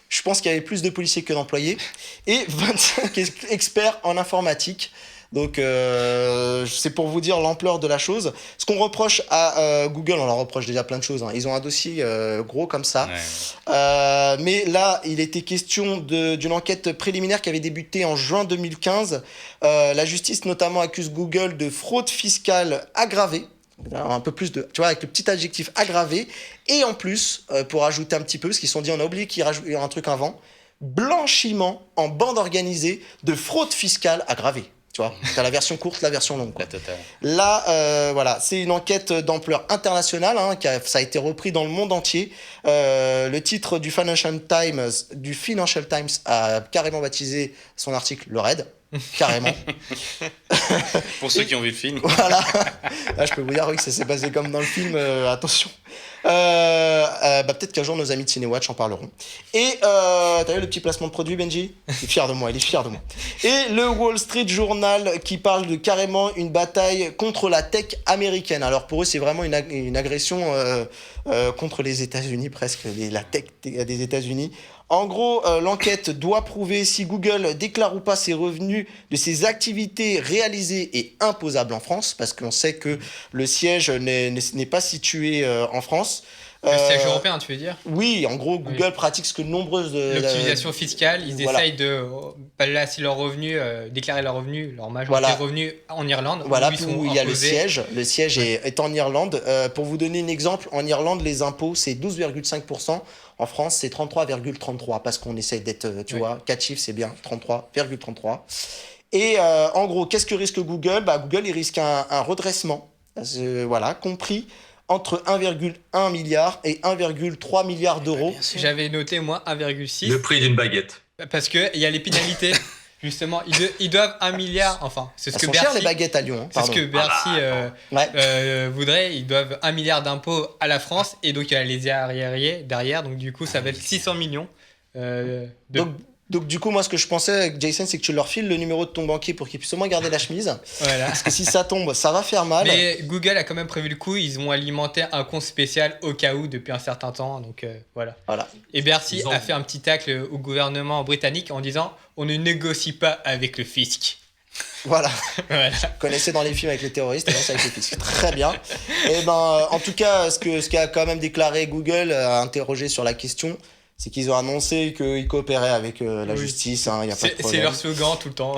Je pense qu'il y avait plus de policiers que d'employés. Et 25 experts en informatique. Donc c'est pour vous dire l'ampleur de la chose. Ce qu'on reproche à Google, on leur reproche déjà plein de choses. Hein. Ils ont un dossier gros comme ça. Ouais. Mais là, il était question d'une enquête préliminaire qui avait débuté en juin 2015. La justice notamment accuse Google de fraude fiscale aggravée. Alors, un peu plus de, tu vois, avec le petit adjectif aggravé. Et en plus, pour ajouter un petit peu, parce qu'ils se sont dit, on a oublié qu'il y a un truc avant, blanchiment en bande organisée de fraude fiscale aggravée. Tu vois, t'as la version courte, la version longue, quoi. La totale. Là, voilà, c'est une enquête d'ampleur internationale, hein, ça a été repris dans le monde entier. Le titre du Financial Times a carrément baptisé son article le raid, carrément. Pour ceux qui ont vu le film. Voilà. Là, je peux vous dire oui, que ça s'est passé comme dans le film. Attention. Peut-être qu'un jour nos amis de Cinewatch en parleront. Et t'as vu le petit placement de produit, Benji ? Il est fier de moi, il est fier de moi. Et le Wall Street Journal qui parle de carrément une bataille contre la tech américaine. Alors pour eux, c'est vraiment une agression contre les États-Unis, presque la tech des États-Unis. En gros, l'enquête doit prouver si Google déclare ou pas ses revenus de ses activités réalisées et imposables en France, parce qu'on sait que le siège n'est pas situé en France. Le siège européen, tu veux dire ? Oui, en gros, Google pratique ce que nombreuses... L'optimisation fiscale, ils essayent de placer leurs revenus, déclarer leurs revenus, leur majorité de revenus en Irlande. Voilà, où il y a le siège. Le siège est en Irlande. Pour vous donner un exemple, en Irlande, les impôts, c'est 12,5%. En France, c'est 33,33%, parce qu'on essaye d'être, tu vois, 4 chiffres, c'est bien, 33,33%. Et en gros, qu'est-ce que risque Google ? Google, il risque un redressement, voilà, compris entre 1,1 milliard et 1,3 milliard d'euros. J'avais noté, moi, 1,6. Le prix d'une baguette. Parce qu'il y a les pénalités. Justement, ils doivent 1 milliard. Enfin, c'est ce que sont Bercy. Chères, les baguettes à Lyon. C'est ce que Bercy voudrait. Ils doivent 1 milliard d'impôts à la France. Et donc, il y a les arriérés derrière. Donc, du coup, ça va être 600 millions. Donc, du coup, moi, ce que je pensais, Jason, c'est que tu leur files le numéro de ton banquier pour qu'ils puissent au moins garder la chemise. Voilà. Parce que si ça tombe, ça va faire mal. Mais Google a quand même prévu le coup. Ils ont alimenté un compte spécial au cas où depuis un certain temps. Donc, voilà. Et Bercy a fait un petit tacle au gouvernement britannique en disant on ne négocie pas avec le fisc. Voilà. Vous connaissez dans les films avec les terroristes, et là, c'est avec les fiscs. Très bien. Et en tout cas, ce qu'a quand même déclaré Google, interrogé sur la question, c'est qu'ils ont annoncé qu'ils coopéraient avec la justice, y a pas de problème. C'est leur slogan tout le temps.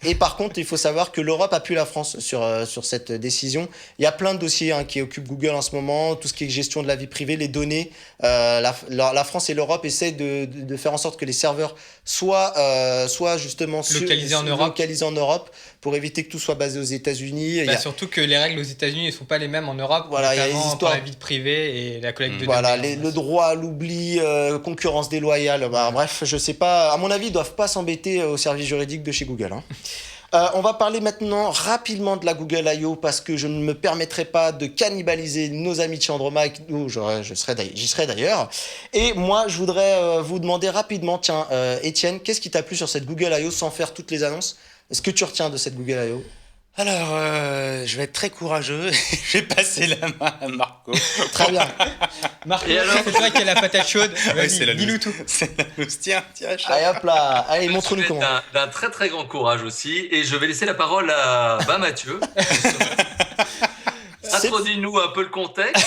Et par contre, il faut savoir que l'Europe appuie la France sur cette décision. Il y a plein de dossiers qui occupent Google en ce moment, tout ce qui est gestion de la vie privée, les données. La France et l'Europe essaient de faire en sorte que les serveurs soient justement localisés en Europe pour éviter que tout soit basé aux États-Unis. Surtout que les règles aux États-Unis ne sont pas les mêmes en Europe, voilà, notamment pour la vie privée et la collecte de données. Voilà, le droit à l'oubli, concurrence déloyale. Bref, je sais pas. À mon avis, ils doivent pas s'embêter au service juridique de chez Google. On va parler maintenant rapidement de la Google I.O. parce que je ne me permettrai pas de cannibaliser nos amis de chez Andromaque, où j'y serai d'ailleurs. Et moi, je voudrais vous demander rapidement, tiens, Étienne, qu'est-ce qui t'a plu sur cette Google I.O. sans faire toutes les annonces ? Est-ce que tu retiens de cette Google I.O. ? Alors, je vais être très courageux. Je vais passer la main à Marco. Très bien. Marco, c'est toi qui as la patate chaude. Vas-y, dis-nous tout. C'est la mousse. Tiens, Allez, hop là. Allez, montre-nous comment. D'un très très grand courage aussi. Et je vais laisser la parole à Mathieu. Introduis-nous un peu le contexte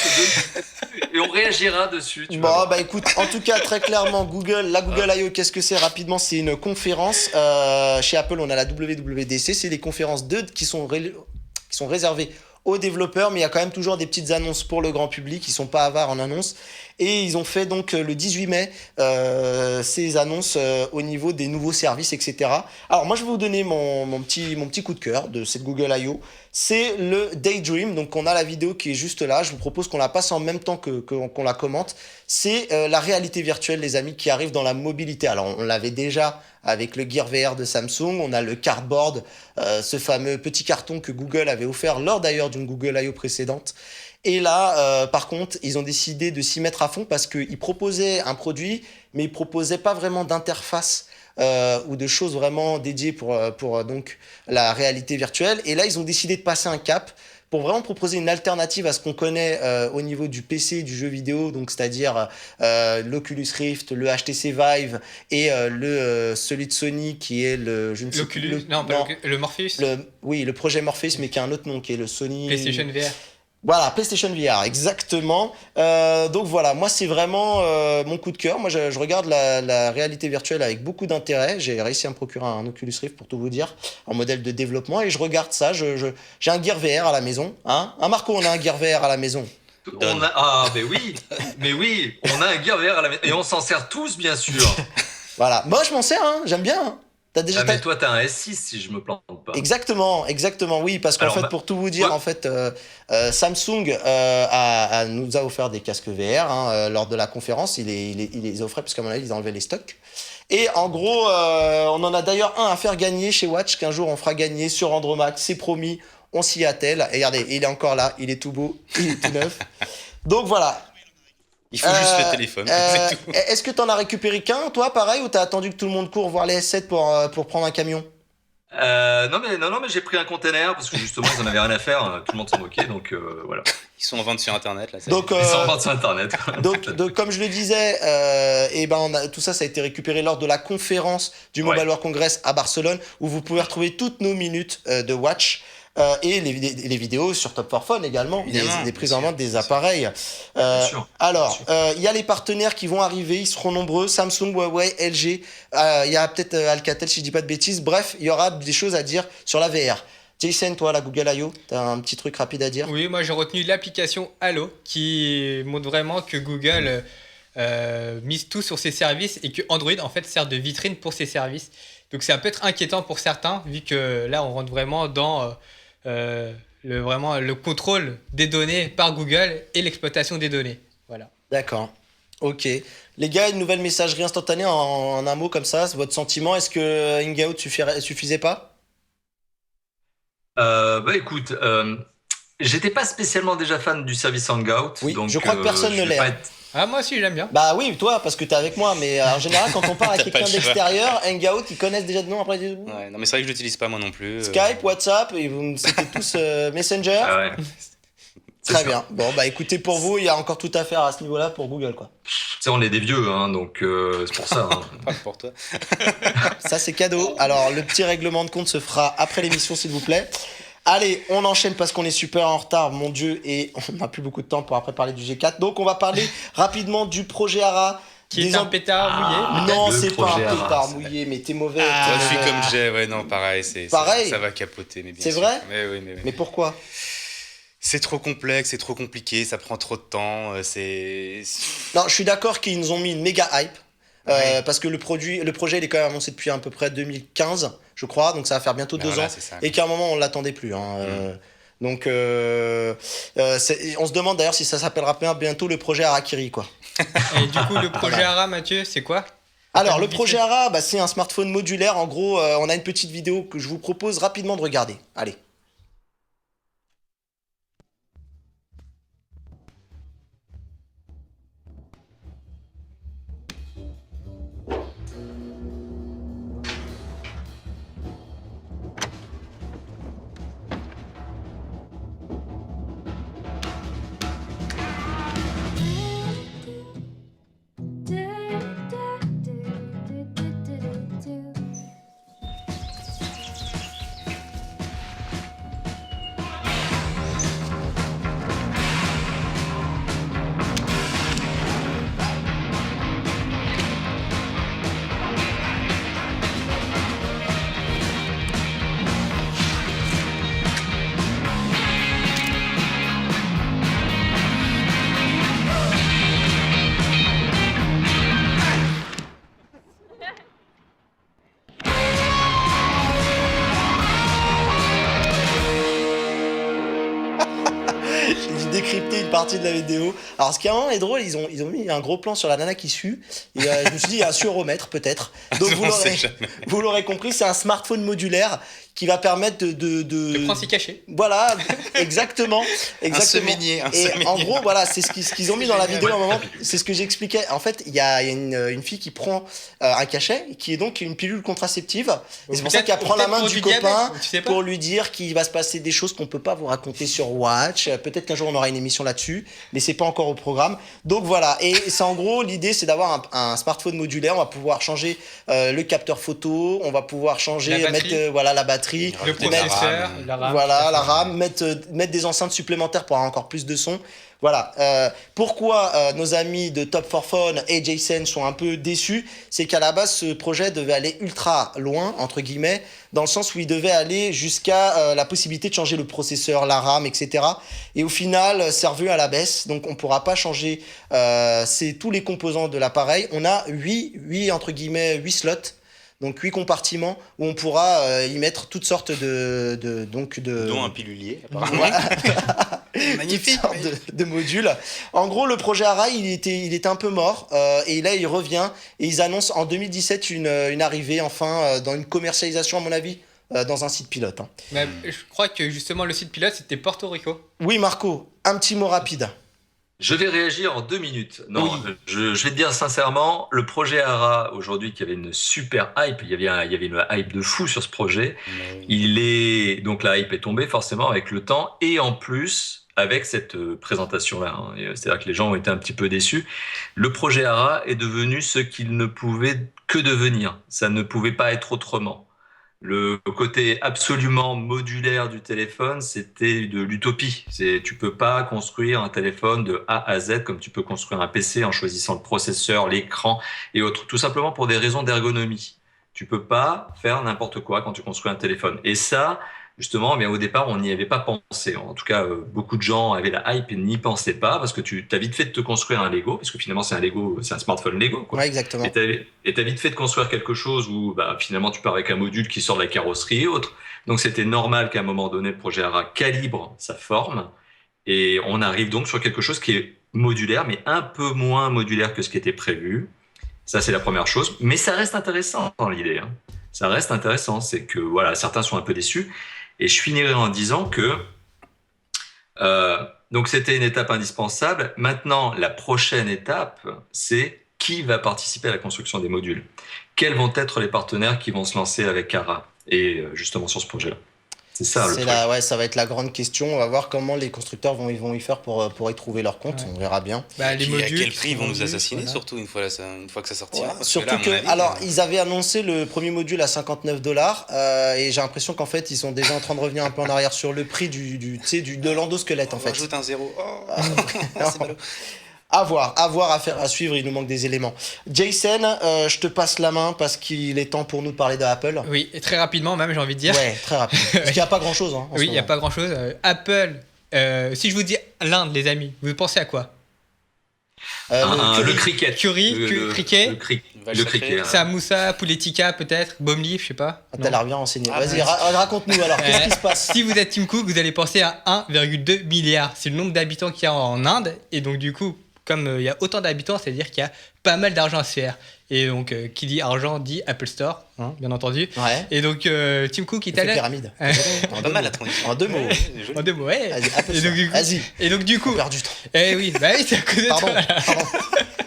et on réagira dessus. Écoute, en tout cas, très clairement, la Google I.O., qu'est-ce que c'est rapidement ? C'est une conférence. Chez Apple, on a la WWDC. C'est des conférences qui sont réservées aux développeurs, mais il y a quand même toujours des petites annonces pour le grand public. Ils sont pas avares en annonces. Et ils ont fait donc le 18 mai ces annonces au niveau des nouveaux services, etc. Alors moi, je vais vous donner mon petit coup de cœur de cette Google I.O. C'est le Daydream. Donc on a la vidéo qui est juste là. Je vous propose qu'on la passe en même temps qu'on la commente. C'est la réalité virtuelle, les amis, qui arrive dans la mobilité. Alors on l'avait déjà avec le Gear VR de Samsung. On a le Cardboard, ce fameux petit carton que Google avait offert lors d'ailleurs d'une Google I.O. précédente. Et là, par contre, ils ont décidé de s'y mettre à fond parce qu'ils proposaient un produit, mais ils proposaient pas vraiment d'interface ou de choses vraiment dédiées pour donc la réalité virtuelle. Et là, ils ont décidé de passer un cap pour vraiment proposer une alternative à ce qu'on connaît au niveau du PC, du jeu vidéo, donc c'est-à-dire l'Oculus Rift, le HTC Vive et celui de Sony qui est le Morpheus. Le projet Morpheus, mais qui a un autre nom qui est le Sony PlayStation VR. Voilà, PlayStation VR, exactement. Donc voilà, moi c'est vraiment mon coup de cœur. Moi je regarde la réalité virtuelle avec beaucoup d'intérêt. J'ai réussi à me procurer un Oculus Rift pour tout vous dire, en modèle de développement, et je regarde ça. J'ai un Gear VR à la maison. Hein Marco, on a un Gear VR à la maison. Mais oui, on a un Gear VR à la maison et on s'en sert tous, bien sûr. Voilà. Moi, je m'en sers, hein, j'aime bien. Hein. Mais toi, t'as un S6 si je me plante pas. Exactement, oui, parce qu'en fait, pour tout vous dire, Samsung nous a offert des casques VR hein, lors de la conférence. Il les offrait parce qu'à mon avis, ils enlevaient les stocks. Et en gros, on en a d'ailleurs un à faire gagner chez Watch, qu'un jour on fera gagner sur Andromaque, c'est promis, on s'y attelle. Et regardez, il est encore là, il est tout beau, il est tout neuf. Donc voilà. Il faut juste le téléphone, c'est tout. Est-ce que t'en as récupéré qu'un, toi, pareil, ou t'as attendu que tout le monde court voir les S7 pour prendre un camion? Non mais j'ai pris un container parce que justement ils en avaient rien à faire, tout le monde s'en moquait donc voilà. Ils sont en vente sur internet là. Donc, ils sont en vente sur internet. donc comme je le disais, tout ça a été récupéré lors de la conférence du Mobile World Congress à Barcelone où vous pouvez retrouver toutes nos minutes de Watch. Et les vidéos sur Top 4 Phone également, les prises en main des appareils. Alors, il y a les partenaires qui vont arriver, ils seront nombreux, Samsung, Huawei, LG, il y a peut-être Alcatel si je dis pas de bêtises, bref, il y aura des choses à dire sur la VR. Jason, toi, la Google I.O., t'as un petit truc rapide à dire? Oui, moi j'ai retenu l'application Halo qui montre vraiment que Google mise tout sur ses services et que Android en fait sert de vitrine pour ses services. Donc ça peut être inquiétant pour certains vu que là on rentre vraiment dans le contrôle des données par Google et l'exploitation des données. Voilà. D'accord. Ok. Les gars, une nouvelle messagerie instantanée en un mot comme ça, c'est votre sentiment. Est-ce que Hangout suffisait pas? Écoute, j'étais pas spécialement déjà fan du service Hangout. Oui, donc, je crois que personne ne l'est. Ah, moi aussi, j'aime bien. Bah oui, toi, parce que t'es avec moi, mais en général, quand on parle à quelqu'un d'extérieur, Hangout, ils connaissent déjà de nom, après ils disent... Ouais, non, mais c'est vrai que je l'utilise pas moi non plus. Skype, WhatsApp, et c'était tous Messenger. Ah ouais. Très bien. Bon, bah écoutez, pour vous, il y a encore tout à faire à ce niveau-là pour Google, quoi. Tu sais, on est des vieux, hein, donc c'est pour ça. Hein. Pas pour toi. Ça, c'est cadeau. Alors, le petit règlement de compte se fera après l'émission, s'il vous plaît. Allez, on enchaîne parce qu'on est super en retard, mon Dieu, et on n'a plus beaucoup de temps pour après parler du G4. Donc, on va parler rapidement du projet ARA. Qui est un pétard mouillé. Non, Le c'est pas un projet ARA, pétard mouillé, mais t'es mauvais. Moi, je suis comme Jay, ouais, non, pareil. Pareil. Ça va capoter, mais bien C'est sûr. vrai? Mais Mais pourquoi? c'est trop complexe, c'est trop compliqué, ça prend trop de temps, Non, je suis d'accord qu'ils nous ont mis une méga hype. Parce que le projet il est quand même annoncé depuis à peu près 2015 je crois, donc ça va faire bientôt 2 ans c'est ça. et qu'à un moment on l'attendait plus donc on se demande d'ailleurs si ça s'appellera bientôt le projet Harakiri quoi. Et du coup, le projet ARA, Mathieu, c'est quoi? Alors le projet ARA, c'est un smartphone modulaire en gros. On a une petite vidéo que je vous propose rapidement de regarder, allez. Décrypter une partie de la vidéo. Alors ce qui est vraiment drôle, ils ont mis un gros plan sur la nana qui sue et je me suis dit il y a un sueuromètre peut-être. Donc vous l'aurez compris, c'est un smartphone modulaire qui va permettre de prendre ses cachets. Voilà, exactement. Un semainier. En gros, voilà, c'est ce qu'ils ont mis dans la vidéo à un moment. C'est ce que j'expliquais. En fait, il y a une fille qui prend un cachet, qui est donc une pilule contraceptive. Et c'est pour ça qu'elle prend la main du copain pour lui dire qu'il va se passer des choses qu'on peut pas vous raconter sur Watch. Peut-être qu'un jour on aura une émission là-dessus, mais c'est pas encore au programme. Donc voilà. Et c'est en gros l'idée, c'est d'avoir un smartphone modulaire. On va pouvoir changer le capteur photo, on va pouvoir changer, mettre la batterie. carrosserie, Le Rajouter de la processeur, RAM. la RAM. voilà, tout à la fait. RAM, mettre des enceintes supplémentaires pour avoir encore plus de son. Voilà. Pourquoi nos amis de Top 4 Phone et Jason sont un peu déçus, c'est qu'à la base, ce projet devait aller ultra loin, entre guillemets, dans le sens où il devait aller jusqu'à la possibilité de changer le processeur, la RAM, etc. Et au final, c'est revu à la baisse, donc on ne pourra pas changer tous les composants de l'appareil. On a 8 slots. Donc 8 compartiments où on pourra y mettre toutes sortes Dont un pilulier, apparemment. Voilà. Magnifique. Toutes sortes de modules. En gros, le projet ARA, il était un peu mort et là, il revient et ils annoncent en 2017 une arrivée enfin dans une commercialisation, à mon avis, dans un site pilote. Mais je crois que justement le site pilote c'était Porto Rico. Oui, Marco, un petit mot rapide. Je vais réagir en 2 minutes. Non, Oui. je vais te dire sincèrement, le projet ARA, aujourd'hui, qui avait une super hype, il y avait une hype de fou sur ce projet. Donc la hype est tombée forcément avec le temps et en plus avec cette présentation-là. C'est-à-dire que les gens ont été un petit peu déçus. Le projet ARA est devenu ce qu'il ne pouvait que devenir. Ça ne pouvait pas être autrement. Le côté absolument modulaire du téléphone, c'était de l'utopie. Tu peux pas construire un téléphone de A à Z comme tu peux construire un PC en choisissant le processeur, l'écran et autres. Tout simplement pour des raisons d'ergonomie. Tu peux pas faire n'importe quoi quand tu construis un téléphone. Et ça, justement, au départ, on n'y avait pas pensé. En tout cas, beaucoup de gens avaient la hype et n'y pensaient pas parce que tu as vite fait de te construire un Lego, parce que finalement, c'est un smartphone Lego, quoi. Ouais, exactement. Et t'as vite fait de construire quelque chose où finalement tu pars avec un module qui sort de la carrosserie et autres. Donc c'était normal qu'à un moment donné, le projet ARA calibre sa forme et on arrive donc sur quelque chose qui est modulaire, mais un peu moins modulaire que ce qui était prévu. Ça, c'est la première chose. Mais ça reste intéressant dans l'idée. Ça reste intéressant. C'est que voilà, certains sont un peu déçus. Et je finirai en disant que donc c'était une étape indispensable. Maintenant, la prochaine étape, c'est qui va participer à la construction des modules. Quels vont être les partenaires qui vont se lancer avec ARA et justement sur ce projet-là. C'est ça le truc. Ça va être la grande question. On va voir comment les constructeurs vont y faire pour y trouver leur compte. Ouais. On verra bien. Bah, les Puis, à modules quel qui prix ils sont vont nous vendus, assassiner, voilà. surtout une fois que ça sortira. Ouais, parce surtout là, à mon que, avis, alors, ils avaient annoncé le premier module à $59 et j'ai l'impression qu'en fait, ils sont déjà en train de revenir un peu en arrière sur le prix de l'endosquelette en on fait. rajoute un zéro. Oh, c'est ballot. À voir, à suivre, il nous manque des éléments. Jason, je te passe la main parce qu'il est temps pour nous de parler de Apple. Oui, et très rapidement même, j'ai envie de dire. Ouais, très rapide. Parce qu'il n'y a pas grand chose. Oui, il n'y a pas grand-chose. Apple, si je vous dis l'Inde, les amis, vous pensez à quoi? Le cricket. Curry, cricket. Vache Le sacrée. cricket. Samoussa, Pouletica peut-être, Bomli, je sais pas. T'as Non. l'air bien renseigné. Ah, Vas-y, ouais. raconte-nous alors, qu'est-ce qui se passe? Si vous êtes Tim Cook, vous allez penser à 1,2 milliard. C'est le nombre d'habitants qu'il y a en Inde. Et donc, du coup, comme il y a autant d'habitants, c'est-à-dire qu'il y a pas mal d'argent à se faire. Et donc, qui dit argent dit Apple Store, bien entendu. Ouais. Et donc, Tim Cook est Il fait allé. pyramide. Pas mal la transition. En deux mots. En deux mots, ouais. Vas-y, Apple Et donc, Store. du coup, Vas-y, et donc, du on coup, perd du temps. oui, c'est à cause de Pardon, toi. là. pardon.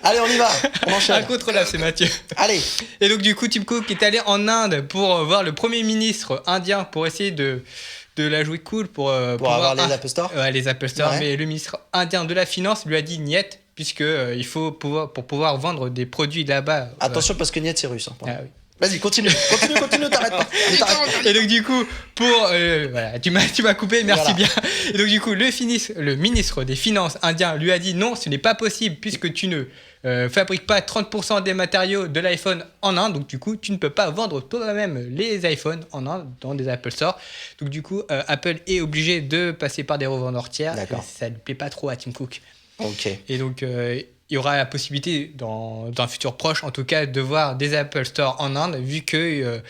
Allez, on y va, on enchaîne. Incontrôlable, c'est Mathieu. Allez, Et donc, du coup, Tim Cook est allé en Inde pour voir le premier ministre indien pour essayer de la jouer cool pour avoir les Apple Store. Ouais, les Apple Store. Ouais. Mais le ministre indien de la Finance lui a dit niet, puisque il faut pour pouvoir vendre des produits là-bas. Attention parce que Niet c'est russe. Pardon. Ah oui. Vas-y, continue, t'arrêtes pas. Ne t'arrête pas. Et donc du coup, voilà, tu m'as coupé, merci Voilà. bien. Et donc du coup, le ministre des Finances indien lui a dit non, ce n'est pas possible puisque tu ne fabriques pas 30% des matériaux de l'iPhone en Inde, donc du coup, tu ne peux pas vendre toi-même les iPhones en Inde dans des Apple Store. Donc du coup, Apple est obligé de passer par des revendeurs tiers. D'accord. Et ça ne plaît pas trop à Tim Cook. Ok. Et donc, il y aura la possibilité, dans un futur proche en tout cas, de voir des Apple Store en Inde, vu que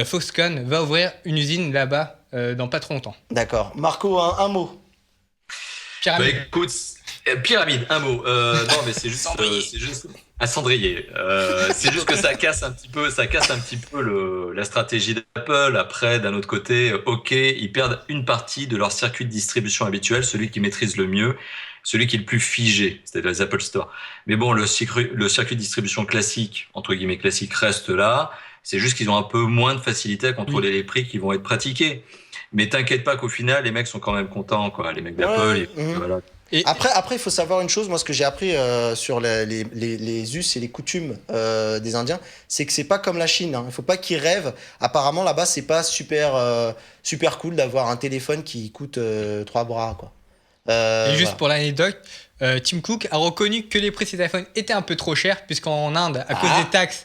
Foxconn va ouvrir une usine là-bas dans pas trop longtemps. D'accord. Marco, un mot. Pyramide. Écoute, pyramide, un mot. Non, mais c'est juste à cendrier. C'est juste que ça casse un petit peu la stratégie d'Apple. Après, d'un autre côté, ok, ils perdent une partie de leur circuit de distribution habituel, celui qui maîtrise le mieux, celui qui est le plus figé, c'est-à-dire les Apple Store. Mais bon, le circuit de distribution classique, entre guillemets classique, reste là. C'est juste qu'ils ont un peu moins de facilité à contrôler les prix qui vont être pratiqués. Mais t'inquiète pas qu'au final, les mecs sont quand même contents, quoi. Les mecs d'Apple, Ouais, voilà. Après, il faut savoir une chose, moi ce que j'ai appris sur les us et les coutumes des Indiens, c'est que c'est pas comme la Chine. Il faut pas qu'ils rêvent. Apparemment là-bas, c'est pas super cool d'avoir un téléphone qui coûte 3 bras, quoi. Et juste Voilà. pour l'anecdote, Tim Cook a reconnu que les prix de ses iPhones étaient un peu trop chers, puisqu'en Inde, à cause des taxes,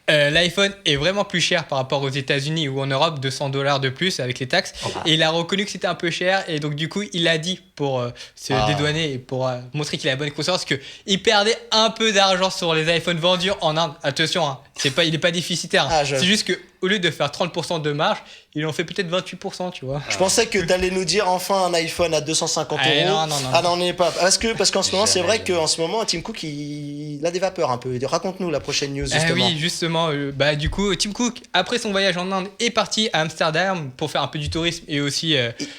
l'iPhone est vraiment plus cher par rapport aux États-Unis ou en Europe, $200 de plus avec les taxes. Et il a reconnu que c'était un peu cher, et donc du coup, il a dit pour se dédouaner et pour montrer qu'il a la bonne conscience qu'il perdait un peu d'argent sur les iPhones vendus en Inde. Attention, hein, il n'est pas déficitaire. C'est juste que au lieu de faire 30% de marge, il en fait peut-être 28%, tu vois. Je pensais que t'allais nous dire enfin un iPhone à 250 euros. Non. Ah non, on n'y est pas. Parce qu'en ce moment, c'est vrai qu'en ce moment, Tim Cook, il a des vapeurs un peu. Raconte-nous la prochaine news, justement. Oui, justement. Du coup, Tim Cook, après son voyage en Inde, est parti à Amsterdam pour faire un peu du tourisme et aussi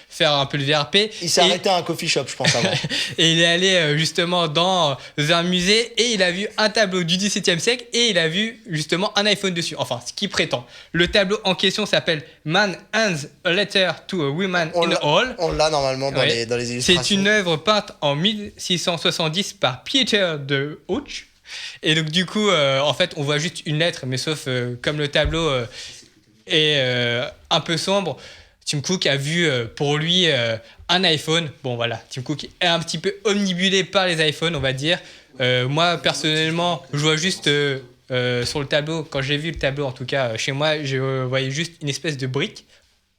faire un peu le VRP. Il s'est arrêté à un coffee shop, je pense, avant. Et il est allé justement dans un musée et il a vu un tableau du XVIIe siècle et il a vu justement un iPhone dessus. Enfin, ce qu'il prétend. Le tableau en question s'appelle Man Hands a Letter to a Woman in a Hall. On l'a normalement dans les illustrations. C'est une œuvre peinte en 1670 par Peter de Hooch. Et donc du coup, en fait, on voit juste une lettre, mais sauf comme le tableau est un peu sombre, Tim Cook a vu pour lui un iPhone. Bon voilà, Tim Cook est un petit peu omnibulé par les iPhones, on va dire. Moi, personnellement, je vois juste sur le tableau, quand j'ai vu le tableau, en tout cas chez moi, je voyais juste une espèce de brique,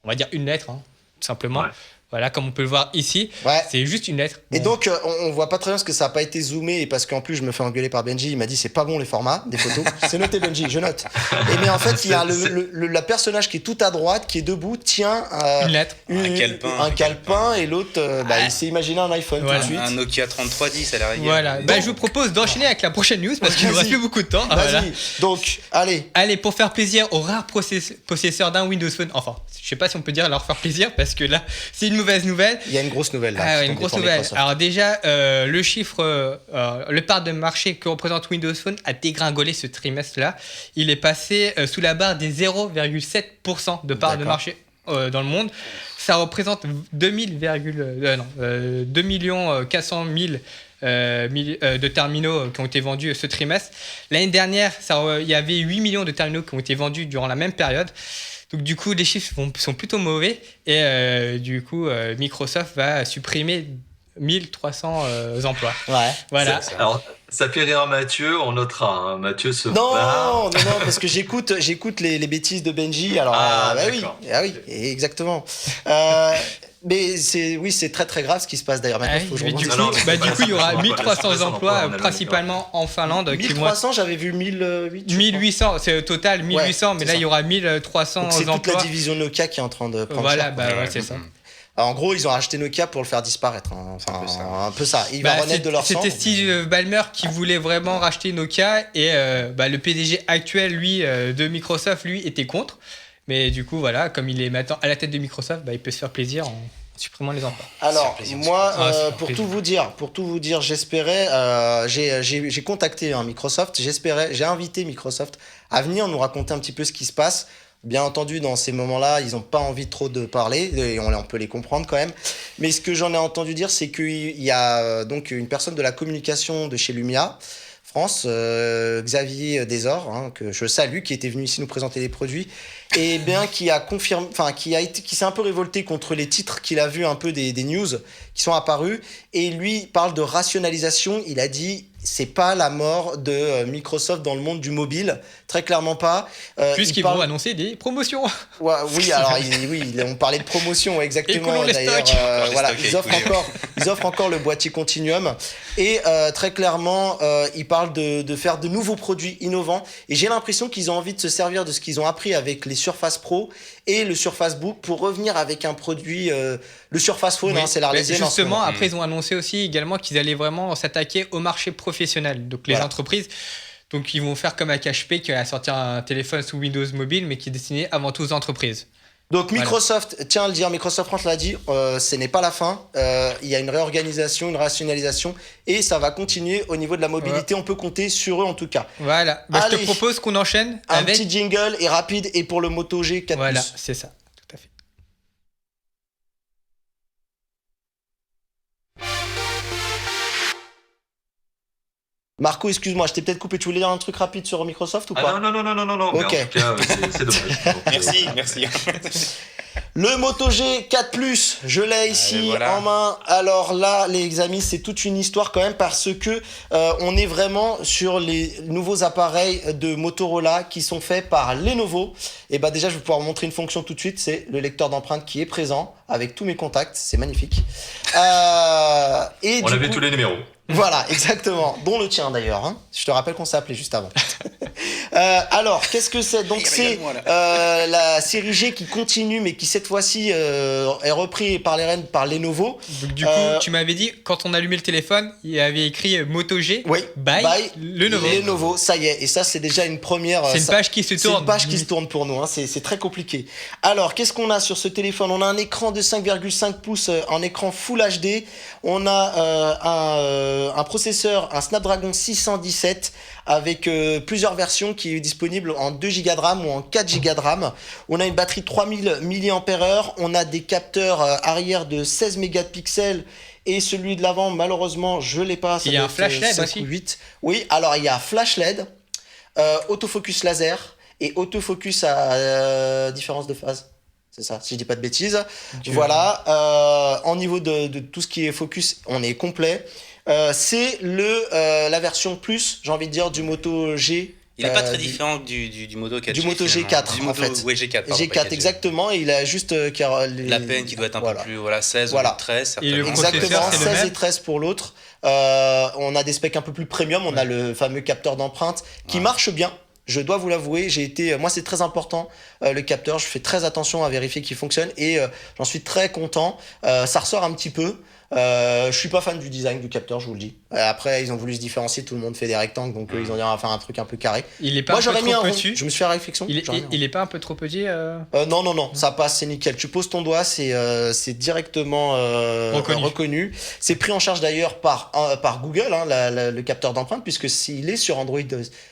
on va dire une lettre, hein, tout simplement. Ouais. Voilà, comme on peut le voir ici, c'est juste une lettre. Bon. Et donc, on voit pas très bien parce que ça n'a pas été zoomé et parce qu'en plus, je me fais engueuler par Benji. Il m'a dit, c'est pas bon les formats des photos. C'est noté, Benji, je note. Mais en fait, il y a le personnage qui est tout à droite, qui est debout, tient une lettre, un calepin et l'autre, il s'est imaginé un iPhone tout de suite. Un Nokia 3310 à la rigueur. Voilà, donc, je vous propose d'enchaîner avec la prochaine news parce qu'il nous reste plus beaucoup de temps. Vas-y, voilà. Donc, allez. Allez, pour faire plaisir aux rares possesseurs d'un Windows Phone, enfin, je sais pas si on peut dire leur faire plaisir parce que là, c'est une mauvaise nouvelle. Il y a une grosse nouvelle là. Une grosse nouvelle. Alors déjà, le chiffre, le part de marché que représente Windows Phone a dégringolé ce trimestre-là. Il est passé sous la barre des 0,7% de part de marché dans le monde. Ça représente 2 400 000 de terminaux qui ont été vendus ce trimestre. L'année dernière, il y avait 8 millions de terminaux qui ont été vendus durant la même période. Donc du coup, les chiffres sont plutôt mauvais et du coup, Microsoft va supprimer 1300 emplois. Ouais. Voilà. Alors, ça fait rire Mathieu, on notera. Hein. Mathieu se non, parce que j'écoute les bêtises de Benji. Alors, oui, exactement. Mais c'est très très grave ce qui se passe d'ailleurs maintenant. Du coup, il y aura 1300 emplois principalement en Finlande. 1300, j'avais vu 1800. 1800, c'est au total 1800, mais là il y aura 1300 emplois. C'est toute la division Nokia qui est en train de prendre cher. C'est ça. Alors, en gros, ils ont racheté Nokia pour le faire disparaître. Hein. Enfin, un peu ça. Ils vont renaître de leur sang. C'était Steve Ballmer qui voulait vraiment racheter Nokia et le PDG actuel, lui, de Microsoft, lui, était contre. Mais du coup, voilà, comme il est maintenant à la tête de Microsoft, il peut se faire plaisir en supprimant les emplois. Alors, moi, pour tout vous dire, j'espérais, j'ai contacté Microsoft, j'ai invité Microsoft à venir nous raconter un petit peu ce qui se passe. Bien entendu, dans ces moments-là, ils n'ont pas envie trop de parler, et on peut les comprendre quand même. Mais ce que j'en ai entendu dire, c'est qu'il y a donc une personne de la communication de chez Lumia France, Xavier Desor, que je salue, qui était venu ici nous présenter les produits, et bien qui a confirmé, qui s'est un peu révolté contre les titres qu'il a vus un peu des news qui sont apparus, et lui parle de rationalisation. Il a dit c'est pas la mort de Microsoft dans le monde du mobile, très clairement pas. Puisqu'ils vont annoncer des promotions. Ouais, on parlait de promotion, exactement. D'ailleurs, ils offrent encore le boîtier Continuum. Et très clairement, ils parlent de faire de nouveaux produits innovants. Et j'ai l'impression qu'ils ont envie de se servir de ce qu'ils ont appris avec les Surface Pro et le Surface Book pour revenir avec un produit, le Surface Phone, c'est l'Arlésienne. Justement, après, ils ont annoncé aussi également qu'ils allaient vraiment s'attaquer au marché professionnel, donc les entreprises. Donc, ils vont faire comme avec HP qui a sorti un téléphone sous Windows Mobile, mais qui est destiné avant tout aux entreprises. Donc Microsoft, tiens à le dire, Microsoft France l'a dit, ce n'est pas la fin. Il y a une réorganisation, une rationalisation, et ça va continuer au niveau de la mobilité. On peut compter sur eux en tout cas. Voilà. Je te propose qu'on enchaîne avec un petit jingle et rapide, et pour le Moto G4+. Voilà, c'est ça. Tout à fait. Marco, excuse-moi, je t'ai peut-être coupé. Tu voulais dire un truc rapide sur Microsoft ou Ah pas? non, mais Ok. en tout cas, c'est dommage. Donc, Merci. Le Moto G 4 Plus, je l'ai ici voilà. en main. Alors là, les amis, c'est toute une histoire quand même parce que on est vraiment sur les nouveaux appareils de Motorola qui sont faits par Lenovo. Et bah déjà, je vais pouvoir vous montrer une fonction tout de suite. C'est le lecteur d'empreintes qui est présent avec tous mes contacts. C'est magnifique. Et On du avait coup, tous les numéros. voilà, exactement. Dont le tien d'ailleurs. Hein. Je te rappelle qu'on s'est appelé juste avant. Alors, qu'est-ce que c'est? Donc, c'est la série G qui continue, mais qui cette fois-ci est repris par les rênes par Lenovo. Donc, du coup, tu m'avais dit, quand on allumait le téléphone, il y avait écrit Moto G Oui, by Lenovo. Lenovo, ça y est. Et ça, c'est déjà une première. C'est une page qui se C'est tourne. une page qui se tourne pour nous. Hein. C'est très compliqué. Alors, qu'est-ce qu'on a sur ce téléphone? On a un écran de 5,5 pouces, un écran Full HD. On a un processeur, un Snapdragon 617 avec plusieurs versions qui est disponible en 2 Go de RAM ou en 4 Go de RAM. On a une batterie de 3000 mAh. On a des capteurs arrière de 16 mégapixels. Et celui de l'avant, malheureusement, je l'ai pas. Il y a un flash LED aussi. 8. Oui, alors il y a flash LED, autofocus laser et autofocus à différence de phase. C'est ça, si je dis pas de bêtises. Voilà, en niveau de tout ce qui est focus, on est complet. C'est la version plus, j'ai envie de dire, du Moto G. Il n'est pas très différent du Moto 4G. Du Moto finalement. G4, Du en Moto, fait. Ouais, G4, pardon, G4, pas 4G. exactement. Et il a juste La peine qui doit être un peu plus 16 Voilà. ou 13, Et le certainement. processeur, Exactement, c'est le 16 même. et 13 pour l'autre. On a des specs un peu plus premium. On a le fameux capteur d'empreinte qui marche bien. Je dois vous l'avouer, moi c'est très important le capteur, je fais très attention à vérifier qu'il fonctionne et j'en suis très content. Ça ressort un petit peu. Je suis pas fan du design du capteur, je vous le dis. Après, ils ont voulu se différencier, tout le monde fait des rectangles, donc ils ont dit on va faire un truc un peu carré. Il est pas Moi un j'aurais peu mis trop un rond. petit. Je me suis fait la réflexion. Il est pas un peu trop petit Non, ça passe, c'est nickel. Tu poses ton doigt, c'est directement reconnu. C'est pris en charge d'ailleurs par Google, hein, le capteur d'empreinte, puisque s'il est sur Android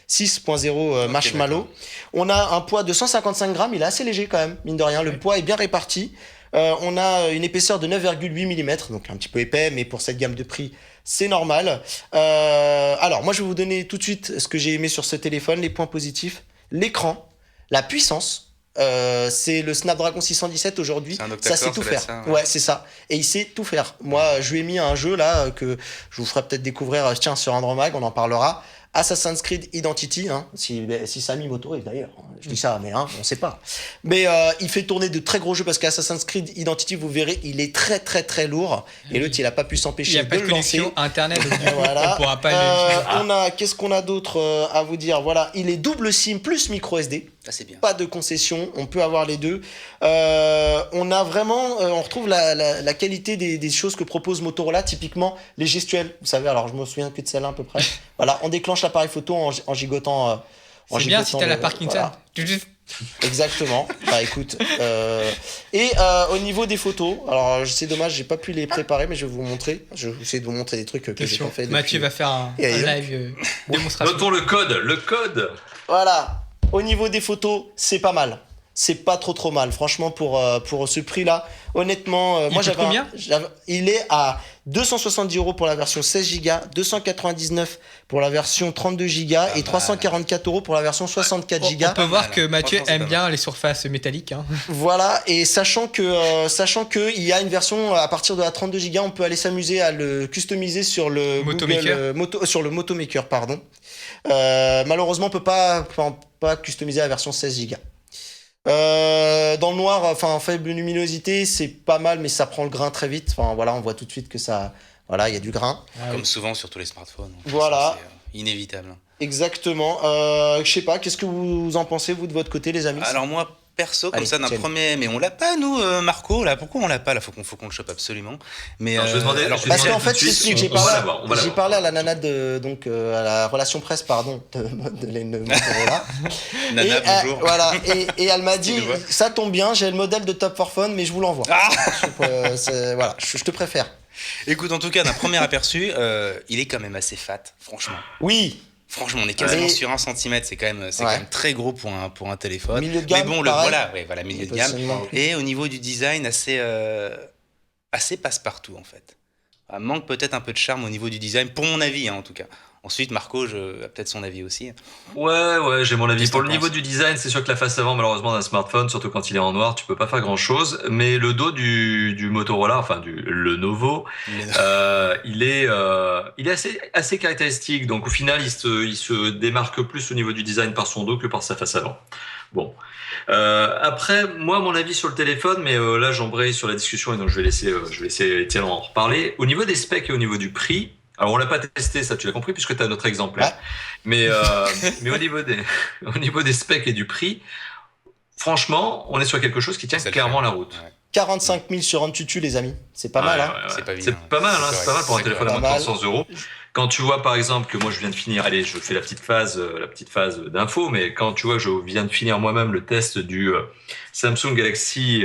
6.0 Marshmallow. On a un poids de 155 grammes, il est assez léger quand même, mine de rien. Le poids est bien réparti. On a une épaisseur de 9,8 mm, donc un petit peu épais, mais pour cette gamme de prix, c'est normal. Alors, moi, je vais vous donner tout de suite ce que j'ai aimé sur ce téléphone, les points positifs. L'écran, la puissance. C'est le Snapdragon 617 aujourd'hui, ça sait tout faire. Ouais, c'est ça. Et il sait tout faire. Moi, je lui ai mis un jeu là que je vous ferai peut-être découvrir. Tiens, sur Android Mag, on en parlera. Assassin's Creed Identity, hein, si Samy m'autorise d'ailleurs. Je dis ça, mais on sait pas. Mais il fait tourner de très gros jeux parce qu'Assassin's Creed Identity, vous verrez, il est très très très lourd. Et l'autre, il a pas pu s'empêcher de le lancer. Il n'y a pas de connexion internet, donc du coup, voilà. on pourra pas Qu'est-ce qu'on a d'autre à vous dire? Voilà, il est double SIM plus micro SD. Ça, c'est bien. Pas de concession, on peut avoir les deux. On a vraiment, on retrouve la qualité des choses que propose Motorola, typiquement les gestuels. Vous savez, alors je me souviens que de celle-là à peu près. Voilà, on déclenche l'appareil photo en gigotant. C'est bien si t'as la Parkinson. Voilà. Exactement. Bah écoute. Et au niveau des photos, alors c'est dommage, j'ai pas pu les préparer, mais je vais vous montrer. Je vais essayer de vous montrer des trucs que j'ai pas fait. Mathieu va faire un live démonstration. Notons le code. Voilà. Au niveau des photos, c'est pas mal. C'est pas trop mal. Franchement, pour ce prix-là, honnêtement, moi j'avais. Combien il est à 270 € pour la version 16 Go, 299 pour la version 32 Go et 344 € pour la version 64 Go. On peut voir que Mathieu aime bien les surfaces métalliques. Hein. Voilà, et sachant que il y a une version à partir de la 32 Go, on peut aller s'amuser à le customiser sur le sur le Motomaker, pardon. Malheureusement, on peut pas customiser la version 16 Go. Dans le noir, en faible luminosité, c'est pas mal, mais ça prend le grain très vite. Enfin voilà, on voit tout de suite que ça, voilà, il y a du grain. Comme souvent sur tous les smartphones. Voilà. C'est inévitable. Exactement. Je sais pas, qu'est-ce que vous en pensez vous de votre côté, les amis? Alors moi, perso, comme Allez, ça, d'un tiens. premier, mais on l'a pas nous, Marco. Là, pourquoi on l'a pas? Là, faut qu'on le chope absolument. Mais Alors, je vais demander. Parce qu'en fait, tout de c'est suite, que j'ai on va parlé, l'avoir, on va j'ai l'avoir. parlé à la nana à la relation presse, pardon, de Motorola. Nana, bonjour. Voilà, et elle m'a dit, Tu le vois. ça tombe bien, j'ai le modèle de Top 4 Phone, mais je vous l'envoie. Voilà, je te préfère. Écoute, en tout cas, d'un premier aperçu, il est quand même assez fat, franchement. Oui. Franchement, on est quasiment Mais- sur 1 cm, c'est quand même très gros pour un téléphone. Milieu de gamme, mais bon, pareil. voilà, milieu de gamme. Et au niveau du design, assez passe-partout en fait. Manque peut-être un peu de charme au niveau du design, pour mon avis, hein, en tout cas. Ensuite, Marco a peut-être son avis aussi. Ouais, j'ai mon avis. Qu'est-ce Pour que le t'en niveau penses du design, c'est sûr que la face avant, malheureusement, d'un smartphone, surtout quand il est en noir, tu peux pas faire grand-chose. Mais le dos du Motorola, enfin du Lenovo, il est assez caractéristique. Donc au final, il se démarque plus au niveau du design par son dos que par sa face avant. Bon. Après, moi, mon avis sur le téléphone, mais là, j'embraye sur la discussion et donc je vais laisser Étienne en reparler. Au niveau des specs et au niveau du prix, alors on l'a pas testé, ça tu l'as compris puisque tu as notre exemplaire. Ouais. Mais au niveau des specs et du prix, franchement, on est sur quelque chose qui tient Ça le clairement fait. la route. Ouais. 45 000 sur un tutu, les amis. C'est pas mal, hein. C'est pas C'est vilain. pas mal, hein, C'est c'est pas mal pour un correct. téléphone à Pas moins de mal. 300 euros. Quand tu vois par exemple que moi je viens de finir, allez, je fais la petite phase d'info, mais quand tu vois, je viens de finir moi-même le test du Samsung Galaxy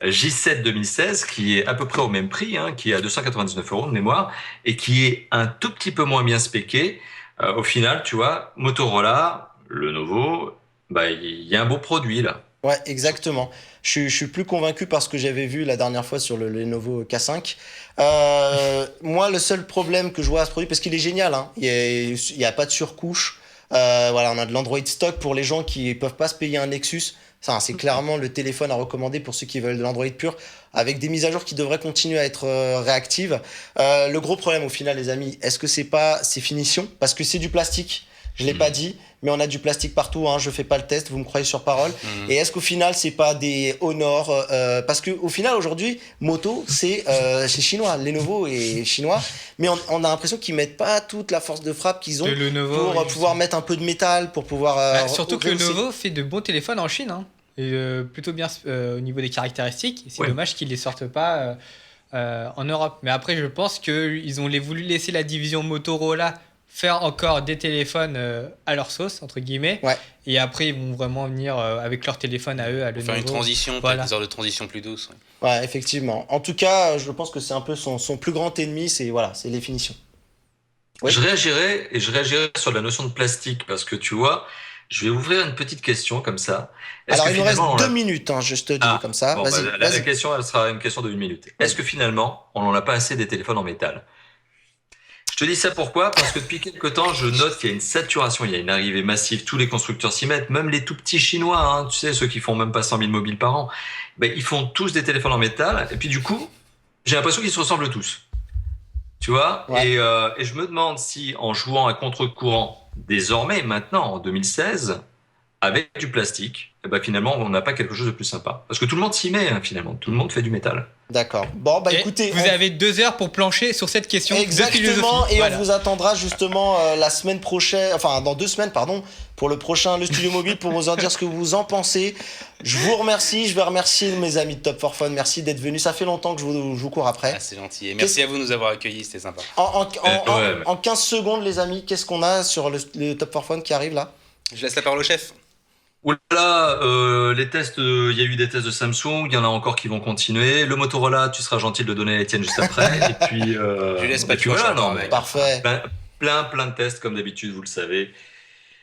J7 2016, qui est à peu près au même prix, hein, qui est à 299 euros de mémoire, et qui est un tout petit peu moins bien spéqué. Au final, tu vois, Motorola, Lenovo, bah il y a un beau produit là. Ouais, exactement. Je suis plus convaincu par ce que j'avais vu la dernière fois sur le Lenovo K5. Moi, le seul problème que je vois à ce produit, parce qu'il est génial, hein, il y a pas de surcouche. Voilà, on a de l'Android stock pour les gens qui peuvent pas se payer un Nexus. Ça, c'est clairement le téléphone à recommander pour ceux qui veulent de l'Android pur, avec des mises à jour qui devraient continuer à être réactives. Le gros problème au final, les amis, est-ce que c'est pas ces finitions? Parce que c'est du plastique. Je l'ai pas dit, mais on a du plastique partout. Hein, je fais pas le test, vous me croyez sur parole. Et est-ce qu'au final, c'est pas des Honor parce que au final, aujourd'hui, Moto, c'est chinois. Lenovo est chinois, mais on a l'impression qu'ils mettent pas toute la force de frappe qu'ils ont De Lenovo, pour oui, pouvoir mettre un peu de métal, pour pouvoir. surtout que rehausser. Lenovo fait de bons téléphones en Chine, hein. Et plutôt bien au niveau des caractéristiques. C'est Ouais. dommage qu'ils les sortent pas en Europe. Mais après, je pense qu'ils ont voulu laisser la division Motorola faire encore des téléphones à leur sauce, entre guillemets. Ouais. Et après, ils vont vraiment venir avec leur téléphone à eux, à Lenovo. Faire une transition, Voilà. peut-être une sorte de transition plus douce. Ouais. Ouais, effectivement. En tout cas, je pense que c'est un peu son plus grand ennemi, c'est voilà, c'est les finitions. Oui. Je réagirais sur la notion de plastique parce que tu vois, je vais ouvrir une petite question comme ça. Alors, il nous reste finalement, 2 minutes, hein, je te dis comme ça. bon, Vas-y, bah, la vas-y. question, elle sera une question de 1 minute. Est-ce que finalement, on n'en a pas assez des téléphones en métal? Je te dis ça pourquoi? Parce que depuis quelques temps, je note qu'il y a une saturation, il y a une arrivée massive, tous les constructeurs s'y mettent, même les tout petits chinois, hein, tu sais, ceux qui font même pas 100 000 mobiles par an, ben, ils font tous des téléphones en métal, et puis du coup, j'ai l'impression qu'ils se ressemblent tous. Tu vois? Ouais. Et je me demande si, en jouant à contre-courant, désormais, maintenant, en 2016, avec du plastique, eh ben, finalement, on n'a pas quelque chose de plus sympa. Parce que tout le monde s'y met, hein, finalement. Tout le monde fait du métal. D'accord. Bon, bah Et écoutez, vous avez 2 heures pour plancher sur cette question de exactement, philosophie. et Voilà. on vous attendra justement la semaine prochaine, enfin dans 2 semaines, pardon, pour le prochain Le Studio Mobile, pour vous en dire ce que vous en pensez. Je vous remercie, je vais remercier mes amis de Top 4 Fun, merci d'être venus, ça fait longtemps que je vous cours après. Ah, c'est gentil. Et merci à vous de nous avoir accueillis, c'était sympa. Ouais. En 15 secondes, les amis, qu'est-ce qu'on a sur le Top 4 Fun qui arrive là? Je laisse la parole au chef. Oula, les tests, il y a eu des tests de Samsung, il y en a encore qui vont continuer. Le Motorola, tu seras gentil de le donner à Étienne juste après. Et puis, Je laisse pas et de puis choix, voilà, je suis non, d'accord mais avec. Parfait. plein de tests comme d'habitude, vous le savez.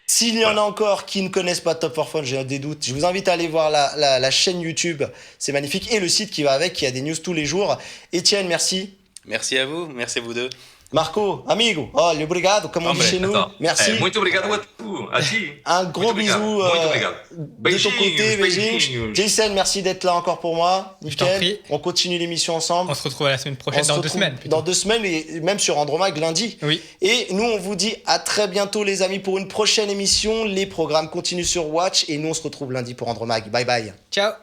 S'il y en a encore qui ne connaissent pas Top 4 Fun, j'ai des doutes, je vous invite à aller voir la chaîne YouTube, c'est magnifique, et le site qui va avec, qui a des news tous les jours. Étienne, merci. Merci à vous deux. Marco, amigo, obrigado, comme on dit chez nous. Attends. Merci. Muito obrigado a tu. A ti. Un gros Muito obrigado. bisou Muito obrigado. de ton côté, Beijinhos. Beijing. Jason, merci d'être là encore pour moi. Je t'en Nickel. prie. On continue l'émission ensemble. On se retrouve la semaine prochaine, On se dans 2 retrouve semaines. plutôt. Dans 2 semaines, et même sur Andromag lundi. Oui. Et nous, on vous dit à très bientôt, les amis, pour une prochaine émission. Les programmes continuent sur Watch et nous, on se retrouve lundi pour Andromag. Bye bye. Ciao.